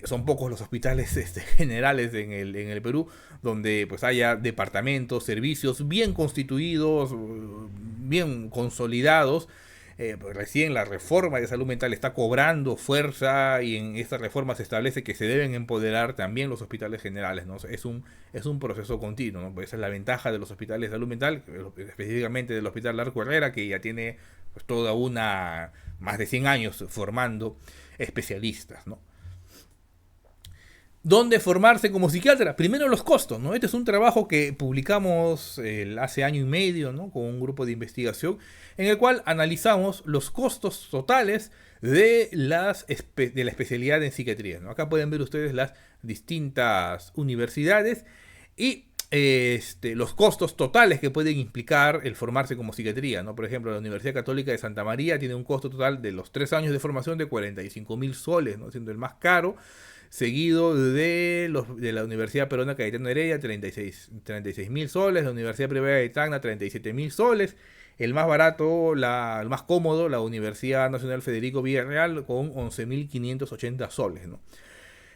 Speaker 1: son pocos los hospitales generales en el Perú donde pues haya departamentos, servicios bien constituidos, bien consolidados. Pues recién la reforma de salud mental está cobrando fuerza y en esta reforma se establece que se deben empoderar también los hospitales generales, ¿no? Es un proceso continuo, ¿no? Pues esa es la ventaja de los hospitales de salud mental, específicamente del Hospital Larco Herrera, que ya tiene pues toda una más de 100 años formando especialistas, ¿no? ¿Dónde formarse como psiquiatra? Primero los costos, ¿no? Este es un trabajo que publicamos hace año y medio, ¿no? Con un grupo de investigación en el cual analizamos los costos totales de la especialidad en psiquiatría, ¿no? Acá pueden ver ustedes las distintas universidades y los costos totales que pueden implicar el formarse como psiquiatría, ¿no? Por ejemplo, la Universidad Católica de Santa María tiene un costo total de los 3 años de formación de 45.000 soles, ¿no? Siendo el más caro, seguido de la Universidad Peruana Cayetano Heredia, 36.000 soles, la Universidad Privada de Tacna, 37.000 soles, el más barato, el más cómodo, la Universidad Nacional Federico Villarreal, con 11.580 soles, ¿no?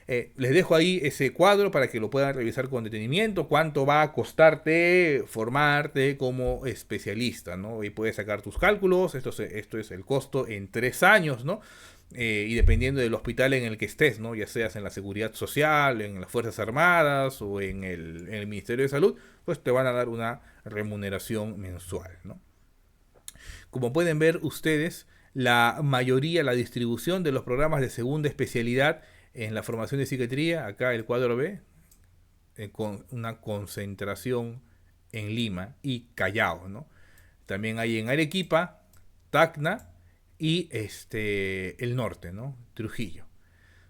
Speaker 1: Les dejo ahí ese cuadro para que lo puedan revisar con detenimiento, cuánto va a costarte formarte como especialista, ¿no? Y puedes sacar tus cálculos, esto es el costo en 3 años, ¿no? Y dependiendo del hospital en el que estés, ¿no? Ya seas en la Seguridad Social, en las Fuerzas Armadas o en el Ministerio de Salud, pues te van a dar una remuneración mensual, ¿no? Como pueden ver ustedes, la mayoría, la distribución de los programas de segunda especialidad en la formación de psiquiatría, acá el cuadro B, con una concentración en Lima y Callao, ¿no? También hay en Arequipa, Tacna y el norte, ¿no? Trujillo.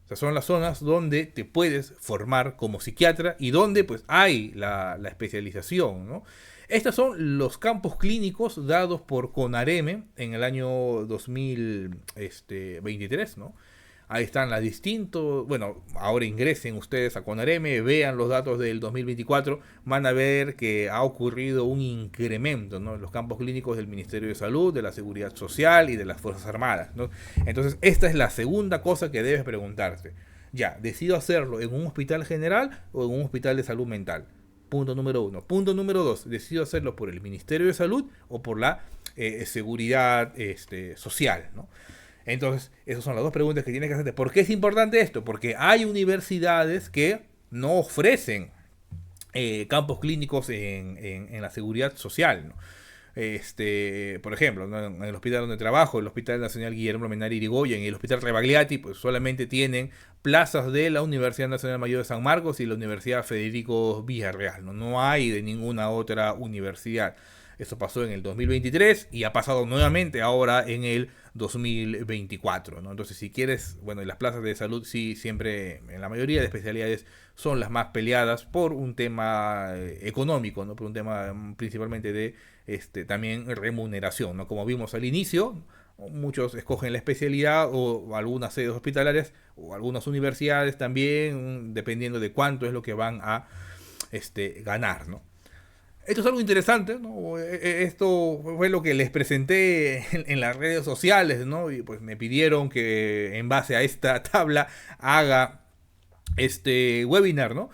Speaker 1: O sea, son las zonas donde te puedes formar como psiquiatra y donde pues hay la especialización, ¿no? Estos son los campos clínicos dados por CONAREME en el año 2023, ¿no? Ahí están las distintos, bueno, ahora ingresen ustedes a CONAREME, vean los datos del 2024, van a ver que ha ocurrido un incremento, ¿no? En los campos clínicos del Ministerio de Salud, de la Seguridad Social y de las Fuerzas Armadas, ¿no? Entonces, esta es la segunda cosa que debes preguntarte. Ya, ¿decido hacerlo en un hospital general o en un hospital de salud mental? Punto número 1. Punto número 2, ¿decido hacerlo por el Ministerio de Salud o por la Seguridad Social, ¿no? Entonces, esas son las dos preguntas que tienes que hacerte. ¿Por qué es importante esto? Porque hay universidades que no ofrecen campos clínicos en la seguridad social, ¿no? Por ejemplo, ¿no? En el hospital donde trabajo, el Hospital Nacional Guillermo Menari Irigoyen y el Hospital Rebagliati, pues solamente tienen plazas de la Universidad Nacional Mayor de San Marcos y la Universidad Federico Villarreal, ¿no? No hay de ninguna otra universidad. Eso pasó en el 2023 y ha pasado nuevamente ahora en el 2024, ¿no? Entonces, si quieres, bueno, las plazas de salud sí siempre, en la mayoría de especialidades, son las más peleadas por un tema económico, ¿no? Por un tema principalmente de también remuneración, ¿no? Como vimos al inicio, muchos escogen la especialidad o algunas sedes hospitalarias o algunas universidades también, dependiendo de cuánto es lo que van a ganar, ¿no? Esto es algo interesante, ¿no? Esto fue lo que les presenté en las redes sociales, ¿no? Y pues me pidieron que en base a esta tabla haga este webinar, ¿no?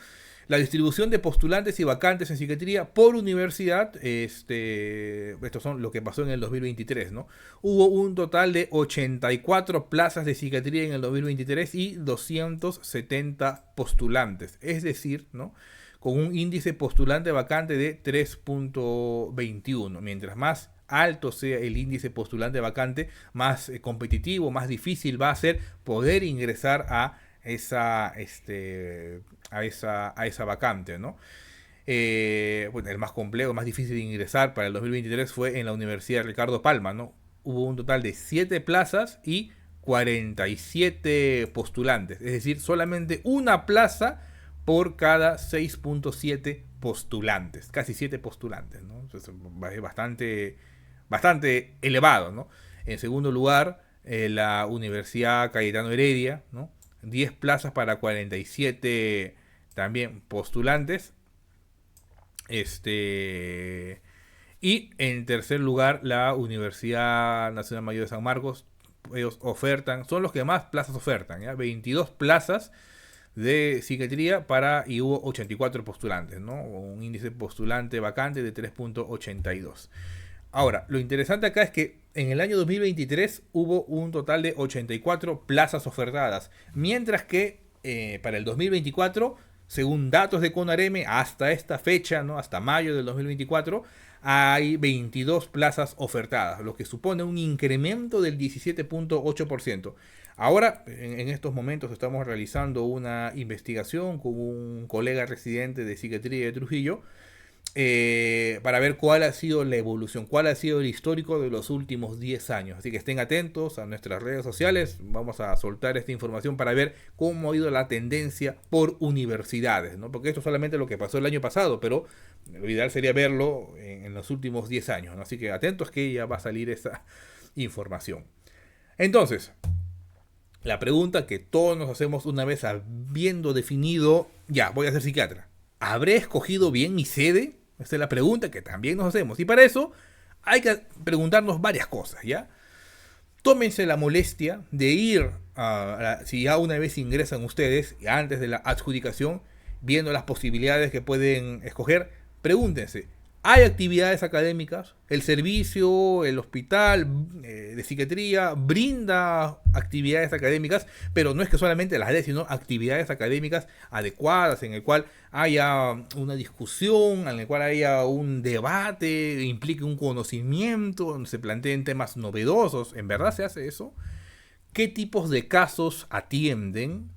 Speaker 1: La distribución de postulantes y vacantes en psiquiatría por universidad, estos son lo que pasó en el 2023, ¿no? Hubo un total de 84 plazas de psiquiatría en el 2023 y 270 postulantes, es decir, ¿no? Con un índice postulante vacante de 3.21. Mientras más alto sea el índice postulante vacante, más competitivo, más difícil va a ser poder ingresar a esa vacante, ¿no? Bueno, el más complejo, más difícil de ingresar para el 2023 fue en la Universidad Ricardo Palma, ¿no? Hubo un total de 7 plazas y 47 postulantes, es decir, solamente una plaza por cada 6.7 postulantes, casi 7 postulantes, ¿no? Entonces, es bastante elevado, ¿no? En segundo lugar, la Universidad Cayetano Heredia, ¿no? 10 plazas para 47 también postulantes. Y en tercer lugar, la Universidad Nacional Mayor de San Marcos. Ellos ofertan, son los que más plazas ofertan, ¿ya? 22 plazas de psiquiatría y hubo 84 postulantes, ¿no? Un índice postulante vacante de 3.82. Ahora, lo interesante acá es que en el año 2023 hubo un total de 84 plazas ofertadas, mientras que para el 2024, según datos de CONAREME, hasta esta fecha, ¿no? Hasta mayo del 2024, hay 22 plazas ofertadas, lo que supone un incremento del 17.8%. Ahora, en estos momentos, estamos realizando una investigación con un colega residente de psiquiatría de Trujillo para ver cuál ha sido la evolución, cuál ha sido el histórico de los últimos 10 años. Así que estén atentos a nuestras redes sociales, vamos a soltar esta información para ver cómo ha ido la tendencia por universidades, ¿no? Porque esto es solamente lo que pasó el año pasado, pero lo ideal sería verlo en los últimos 10 años, ¿no? Así que atentos que ya va a salir esa información. Entonces, la pregunta que todos nos hacemos una vez habiendo definido, ya, voy a ser psiquiatra, ¿habré escogido bien mi sede? Esa es la pregunta que también nos hacemos. Y para eso hay que preguntarnos varias cosas, ¿ya? Tómense la molestia de ir, si ya una vez ingresan ustedes, antes de la adjudicación, viendo las posibilidades que pueden escoger, pregúntense, ¿hay actividades académicas? ¿El servicio, el hospital de psiquiatría brinda actividades académicas? Pero no es que solamente las dé, sino actividades académicas adecuadas, en el cual haya una discusión, en el cual haya un debate, implique un conocimiento, donde se planteen temas novedosos. ¿En verdad se hace eso? ¿Qué tipos de casos atienden?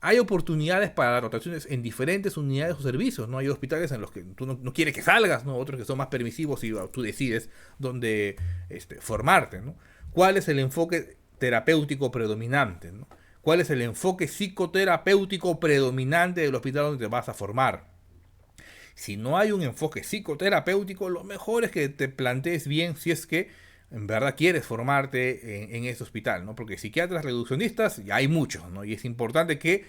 Speaker 1: Hay oportunidades para rotaciones en diferentes unidades o servicios, ¿no? Hay hospitales en los que tú no quieres que salgas, ¿no? Otros que son más permisivos y tú decides dónde formarte, ¿no? ¿Cuál es el enfoque terapéutico predominante, ¿no? ¿Cuál es el enfoque psicoterapéutico predominante del hospital donde te vas a formar? Si no hay un enfoque psicoterapéutico, lo mejor es que te plantees bien si es que en verdad quieres formarte en ese hospital, ¿no? Porque psiquiatras reduccionistas ya hay muchos, ¿no? Y es importante que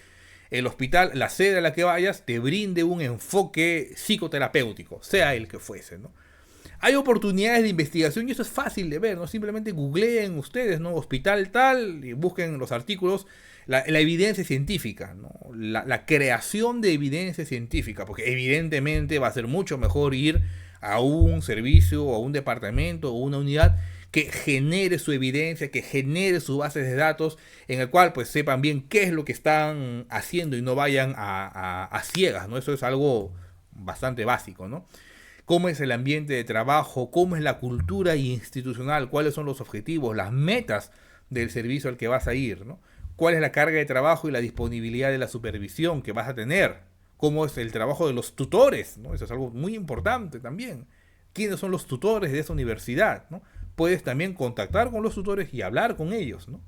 Speaker 1: el hospital, la sede a la que vayas, te brinde un enfoque psicoterapéutico, sea el que fuese, ¿no? Hay oportunidades de investigación y eso es fácil de ver, ¿no? Simplemente googleen ustedes, ¿no? Hospital tal, y busquen los artículos, la evidencia científica, ¿no? La creación de evidencia científica, porque evidentemente va a ser mucho mejor ir a un servicio, o a un departamento, o una unidad que genere su evidencia, que genere sus bases de datos, en el cual pues sepan bien qué es lo que están haciendo y no vayan a ciegas, ¿no? Eso es algo bastante básico, ¿no? Cómo es el ambiente de trabajo, cómo es la cultura institucional, cuáles son los objetivos, las metas del servicio al que vas a ir, ¿no? Cuál es la carga de trabajo y la disponibilidad de la supervisión que vas a tener, cómo es el trabajo de los tutores, ¿no? Eso es algo muy importante también. ¿Quiénes son los tutores de esa universidad, ¿no? Puedes también contactar con los tutores y hablar con ellos, ¿no?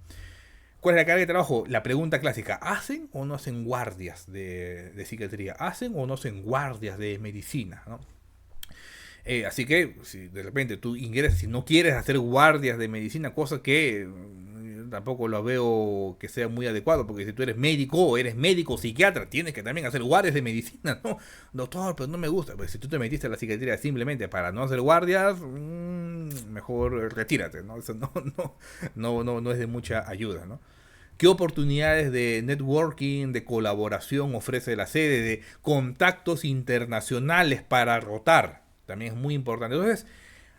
Speaker 1: ¿Cuál es la carga de trabajo? La pregunta clásica, ¿hacen o no hacen guardias de psiquiatría? ¿Hacen o no hacen guardias de medicina, ¿no? Así que si de repente tú ingresas y no quieres hacer guardias de medicina, cosa que tampoco lo veo que sea muy adecuado, porque si tú eres médico o eres médico psiquiatra, tienes que también hacer guardias de medicina, ¿no? Doctor, pero no me gusta. Pues si tú te metiste a la psiquiatría simplemente para no hacer guardias, mejor retírate, ¿no? Eso no es de mucha ayuda, ¿no? ¿Qué oportunidades de networking, de colaboración ofrece la sede, de contactos internacionales para rotar? También es muy importante. Entonces,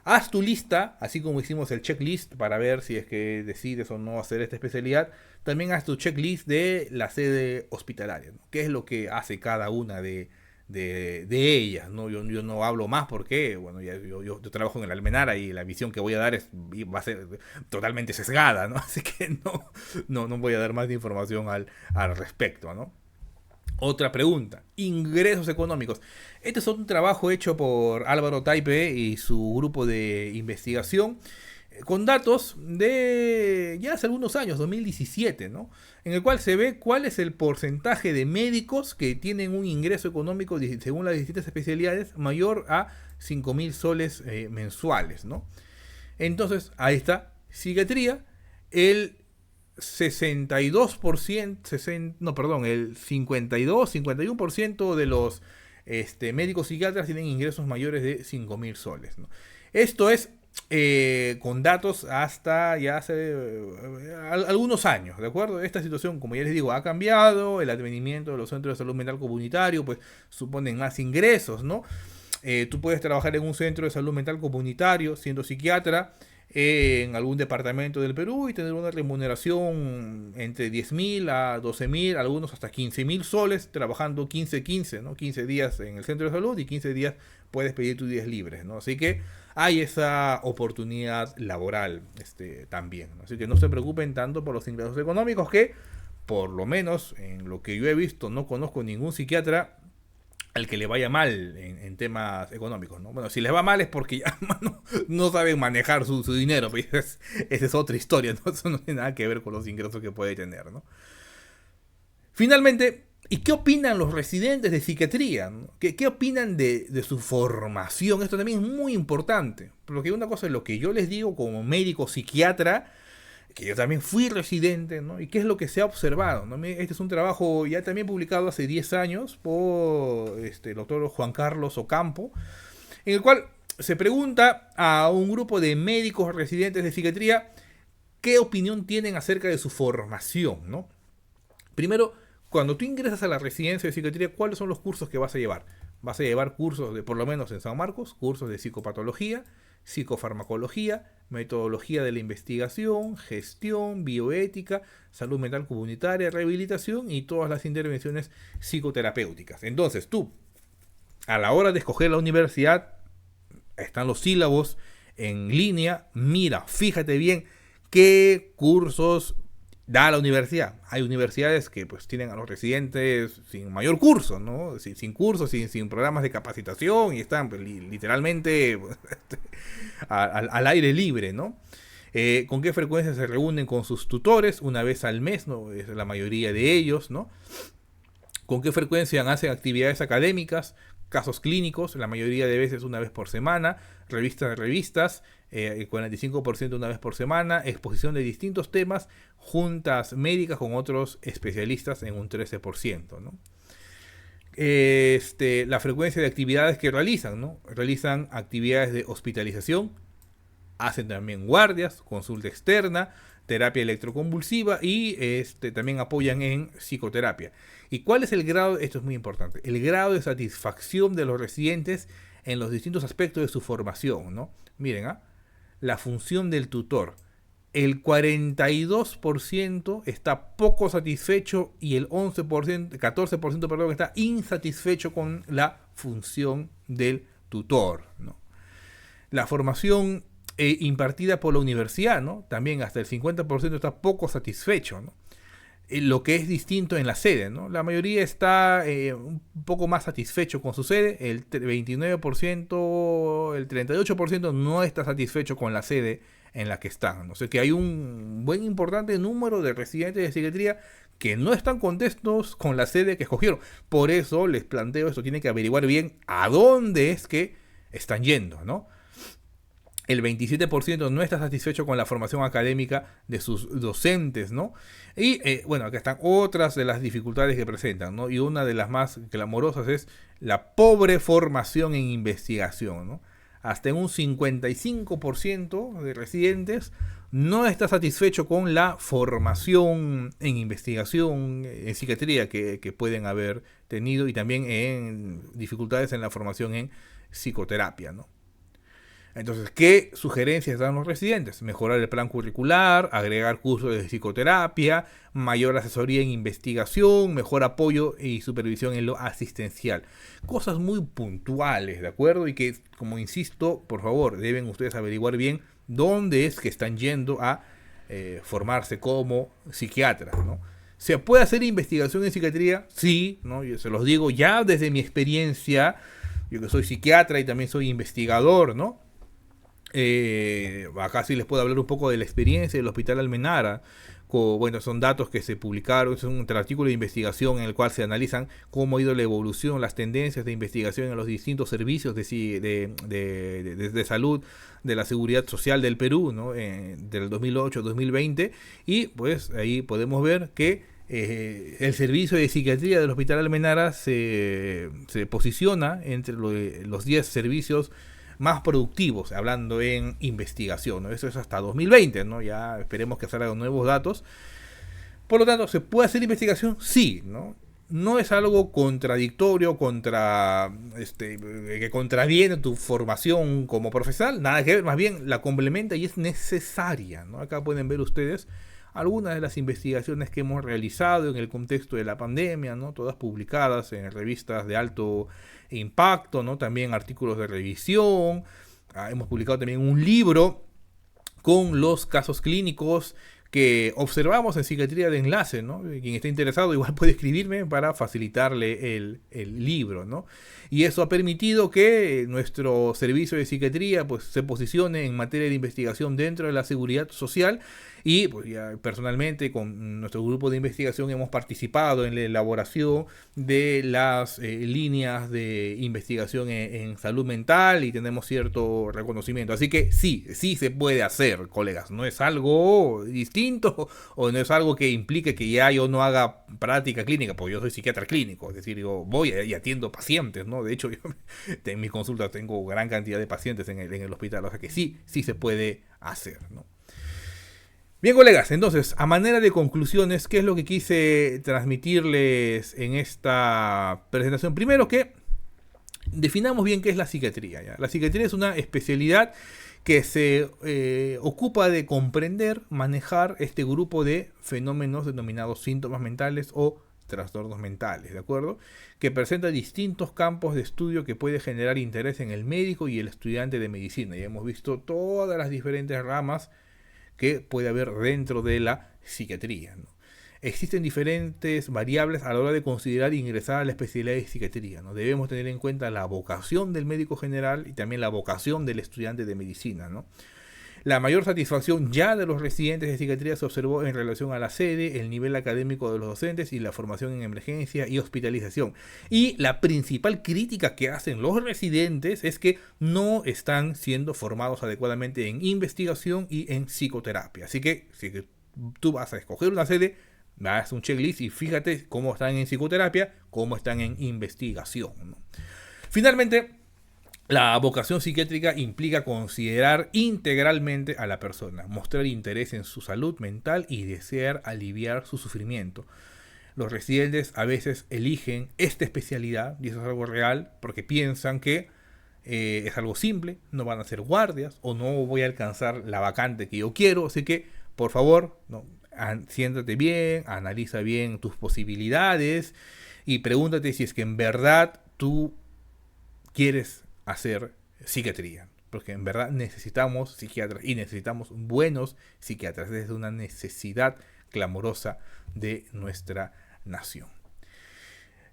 Speaker 1: haz tu lista, así como hicimos el checklist para ver si es que decides o no hacer esta especialidad. También haz tu checklist de la sede hospitalaria, ¿no? ¿Qué es lo que hace cada una de ellas? ¿No? Yo no hablo más porque bueno, yo trabajo en el Almenara y la visión que voy a dar va a ser totalmente sesgada, ¿no? Así que no voy a dar más información al respecto, ¿no? Otra pregunta, ingresos económicos. Este es un trabajo hecho por Álvaro Taipe y su grupo de investigación con datos de ya hace algunos años, 2017, ¿no? En el cual se ve cuál es el porcentaje de médicos que tienen un ingreso económico, según las distintas especialidades, mayor a 5.000 soles mensuales, ¿no? Entonces, ahí está, psiquiatría, el 62%, el 51% de los médicos psiquiatras tienen ingresos mayores de 5.000 soles, ¿no? Esto es con datos hasta ya hace algunos años, ¿de acuerdo? Esta situación, como ya les digo, ha cambiado, el advenimiento de los centros de salud mental comunitario, pues suponen más ingresos, ¿no? Tú puedes trabajar en un centro de salud mental comunitario siendo psiquiatra en algún departamento del Perú y tener una remuneración entre 10.000 a 12.000, algunos hasta 15.000 soles, trabajando 15-15, ¿no? 15 días en el centro de salud y 15 días puedes pedir tus días libres, ¿no? Así que hay esa oportunidad laboral también, ¿no? Así que no se preocupen tanto por los ingresos económicos, que por lo menos en lo que yo he visto no conozco ningún psiquiatra al que le vaya mal en temas económicos, ¿no? Bueno, si les va mal es porque ya no saben manejar su dinero, pues esa es otra historia, ¿no? Eso no tiene nada que ver con los ingresos que puede tener, ¿no? Finalmente, ¿y qué opinan los residentes de psiquiatría, ¿no? ¿Qué opinan de su formación? Esto también es muy importante, porque una cosa es lo que yo les digo como médico psiquiatra, que yo también fui residente, ¿no? Y qué es lo que se ha observado, ¿no? Este es un trabajo ya también publicado hace 10 años por el doctor Juan Carlos Ocampo, en el cual se pregunta a un grupo de médicos residentes de psiquiatría qué opinión tienen acerca de su formación, ¿no? Primero, cuando tú ingresas a la residencia de psiquiatría, ¿cuáles son los cursos que vas a llevar? Vas a llevar cursos de, por lo menos en San Marcos, cursos de psicopatología, psicofarmacología, metodología de la investigación, gestión, bioética, salud mental comunitaria, rehabilitación y todas las intervenciones psicoterapéuticas. Entonces tú, a la hora de escoger la universidad, están los sílabos en línea, mira, fíjate bien qué cursos da la universidad. Hay universidades que pues tienen a los residentes sin mayor curso, ¿no? Sin cursos, sin programas de capacitación y están pues, literalmente al aire libre, ¿no? ¿Con qué frecuencia se reúnen con sus tutores? Una vez al mes, ¿no? Es la mayoría de ellos, ¿no? ¿Con qué frecuencia hacen actividades académicas? Casos clínicos, la mayoría de veces una vez por semana, revistas, 45% una vez por semana, exposición de distintos temas, juntas médicas con otros especialistas en un 13%, ¿no? La frecuencia de actividades que realizan, ¿no? Realizan actividades de hospitalización, hacen también guardias, consulta externa, terapia electroconvulsiva y también apoyan en psicoterapia. ¿Y cuál es el grado? Esto es muy importante. El grado de satisfacción de los residentes en los distintos aspectos de su formación, ¿no? Miren, la función del tutor. El 42% está poco satisfecho y el 14%, perdón, está insatisfecho con la función del tutor, ¿no? La formación impartida por la universidad, ¿no? También hasta el 50% está poco satisfecho, ¿no? Lo que es distinto en la sede, ¿no? La mayoría está un poco más satisfecho con su sede, el 29%, el 38% no está satisfecho con la sede en la que están, ¿no? O sea que hay un buen importante número de residentes de psiquiatría que no están contentos con la sede que escogieron. Por eso les planteo esto, tienen que averiguar bien a dónde es que están yendo, ¿no? El 27% no está satisfecho con la formación académica de sus docentes, ¿no? Y bueno, acá están otras de las dificultades que presentan, ¿no? Y una de las más clamorosas es la pobre formación en investigación, ¿no? Hasta en un 55% de residentes no está satisfecho con la formación en investigación en psiquiatría que pueden haber tenido, y también en dificultades en la formación en psicoterapia, ¿no? Entonces, ¿qué sugerencias dan los residentes? Mejorar el plan curricular, agregar cursos de psicoterapia, mayor asesoría en investigación, mejor apoyo y supervisión en lo asistencial. Cosas muy puntuales, ¿de acuerdo? Y que, como insisto, por favor, deben ustedes averiguar bien dónde es que están yendo a formarse como psiquiatras, ¿no? ¿Se puede hacer investigación en psiquiatría? Sí, ¿no? Yo se los digo ya desde mi experiencia, yo que soy psiquiatra y también soy investigador, ¿no? Acá sí les puedo hablar un poco de la experiencia del Hospital Almenara. Bueno, son datos que se publicaron, es un artículo de investigación en el cual se analizan cómo ha ido la evolución, las tendencias de investigación en los distintos servicios de salud de la seguridad social del Perú, ¿no? Del 2008 al 2020, y pues ahí podemos ver que el servicio de psiquiatría del Hospital Almenara se posiciona entre los 10 servicios más productivos, hablando en investigación, ¿no? Eso es hasta 2020, ¿no? Ya esperemos que salgan nuevos datos. Por lo tanto, ¿se puede hacer investigación? Sí, ¿no? No es algo contradictorio, que contraviene tu formación como profesional, nada que ver, más bien la complementa y es necesaria, ¿no? Acá pueden ver ustedes algunas de las investigaciones que hemos realizado en el contexto de la pandemia, ¿no? Todas publicadas en revistas de alto impacto, ¿no? También artículos de revisión. Hemos publicado también un libro con los casos clínicos que observamos en psiquiatría de enlace, ¿no? Quien esté interesado igual puede escribirme para facilitarle el libro, ¿no? Y eso ha permitido que nuestro servicio de psiquiatría pues se posicione en materia de investigación dentro de la seguridad social, y pues ya personalmente con nuestro grupo de investigación hemos participado en la elaboración de las líneas de investigación en salud mental y tenemos cierto reconocimiento. Así que sí se puede hacer, colegas. No es algo distinto o no es algo que implique que ya yo no haga práctica clínica, porque yo soy psiquiatra clínico, es decir, yo voy y atiendo pacientes, ¿no? De hecho, yo en mis consultas tengo gran cantidad de pacientes en el hospital, o sea que sí se puede hacer, ¿no? Bien, colegas, entonces, a manera de conclusiones, ¿qué es lo que quise transmitirles en esta presentación? Primero que definamos bien qué es la psiquiatría, ¿ya? La psiquiatría es una especialidad que se ocupa de comprender, manejar este grupo de fenómenos denominados síntomas mentales o trastornos mentales, ¿de acuerdo? Que presenta distintos campos de estudio que puede generar interés en el médico y el estudiante de medicina. Ya hemos visto todas las diferentes ramas que puede haber dentro de la psiquiatría, ¿no? Existen diferentes variables a la hora de considerar ingresar a la especialidad de psiquiatría, ¿no? Debemos tener en cuenta la vocación del médico general y también la vocación del estudiante de medicina, ¿no? La mayor satisfacción ya de los residentes de psiquiatría se observó en relación a la sede, el nivel académico de los docentes y la formación en emergencia y hospitalización. Y la principal crítica que hacen los residentes es que no están siendo formados adecuadamente en investigación y en psicoterapia. Así que si tú vas a escoger una sede, haz un checklist y fíjate cómo están en psicoterapia, cómo están en investigación, ¿no? Finalmente, la vocación psiquiátrica implica considerar integralmente a la persona, mostrar interés en su salud mental y desear aliviar su sufrimiento. Los residentes a veces eligen esta especialidad, y eso es algo real, porque piensan que es algo simple, no van a ser guardias o no voy a alcanzar la vacante que yo quiero, así que por favor, no, siéntate bien, analiza bien tus posibilidades y pregúntate si es que en verdad tú quieres hacer psiquiatría, porque en verdad necesitamos psiquiatras y necesitamos buenos psiquiatras. Es una necesidad clamorosa de nuestra nación.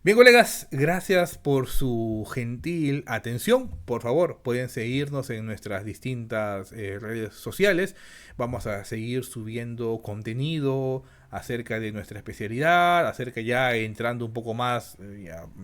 Speaker 1: Bien, colegas, gracias por su gentil atención. Por favor, pueden seguirnos en nuestras distintas redes sociales. Vamos a seguir subiendo contenido acerca de nuestra especialidad, acerca ya entrando un poco más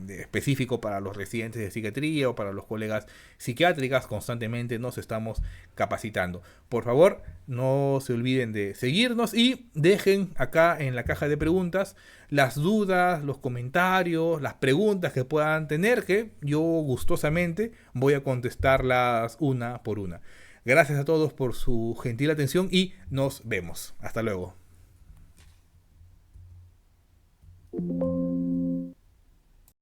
Speaker 1: específico para los residentes de psiquiatría o para los colegas psiquiátricas. Constantemente nos estamos capacitando. Por favor, no se olviden de seguirnos y dejen acá en la caja de preguntas las dudas, los comentarios, las preguntas que puedan tener, que yo gustosamente voy a contestarlas una por una. Gracias a todos por su gentil atención y nos vemos. Hasta luego.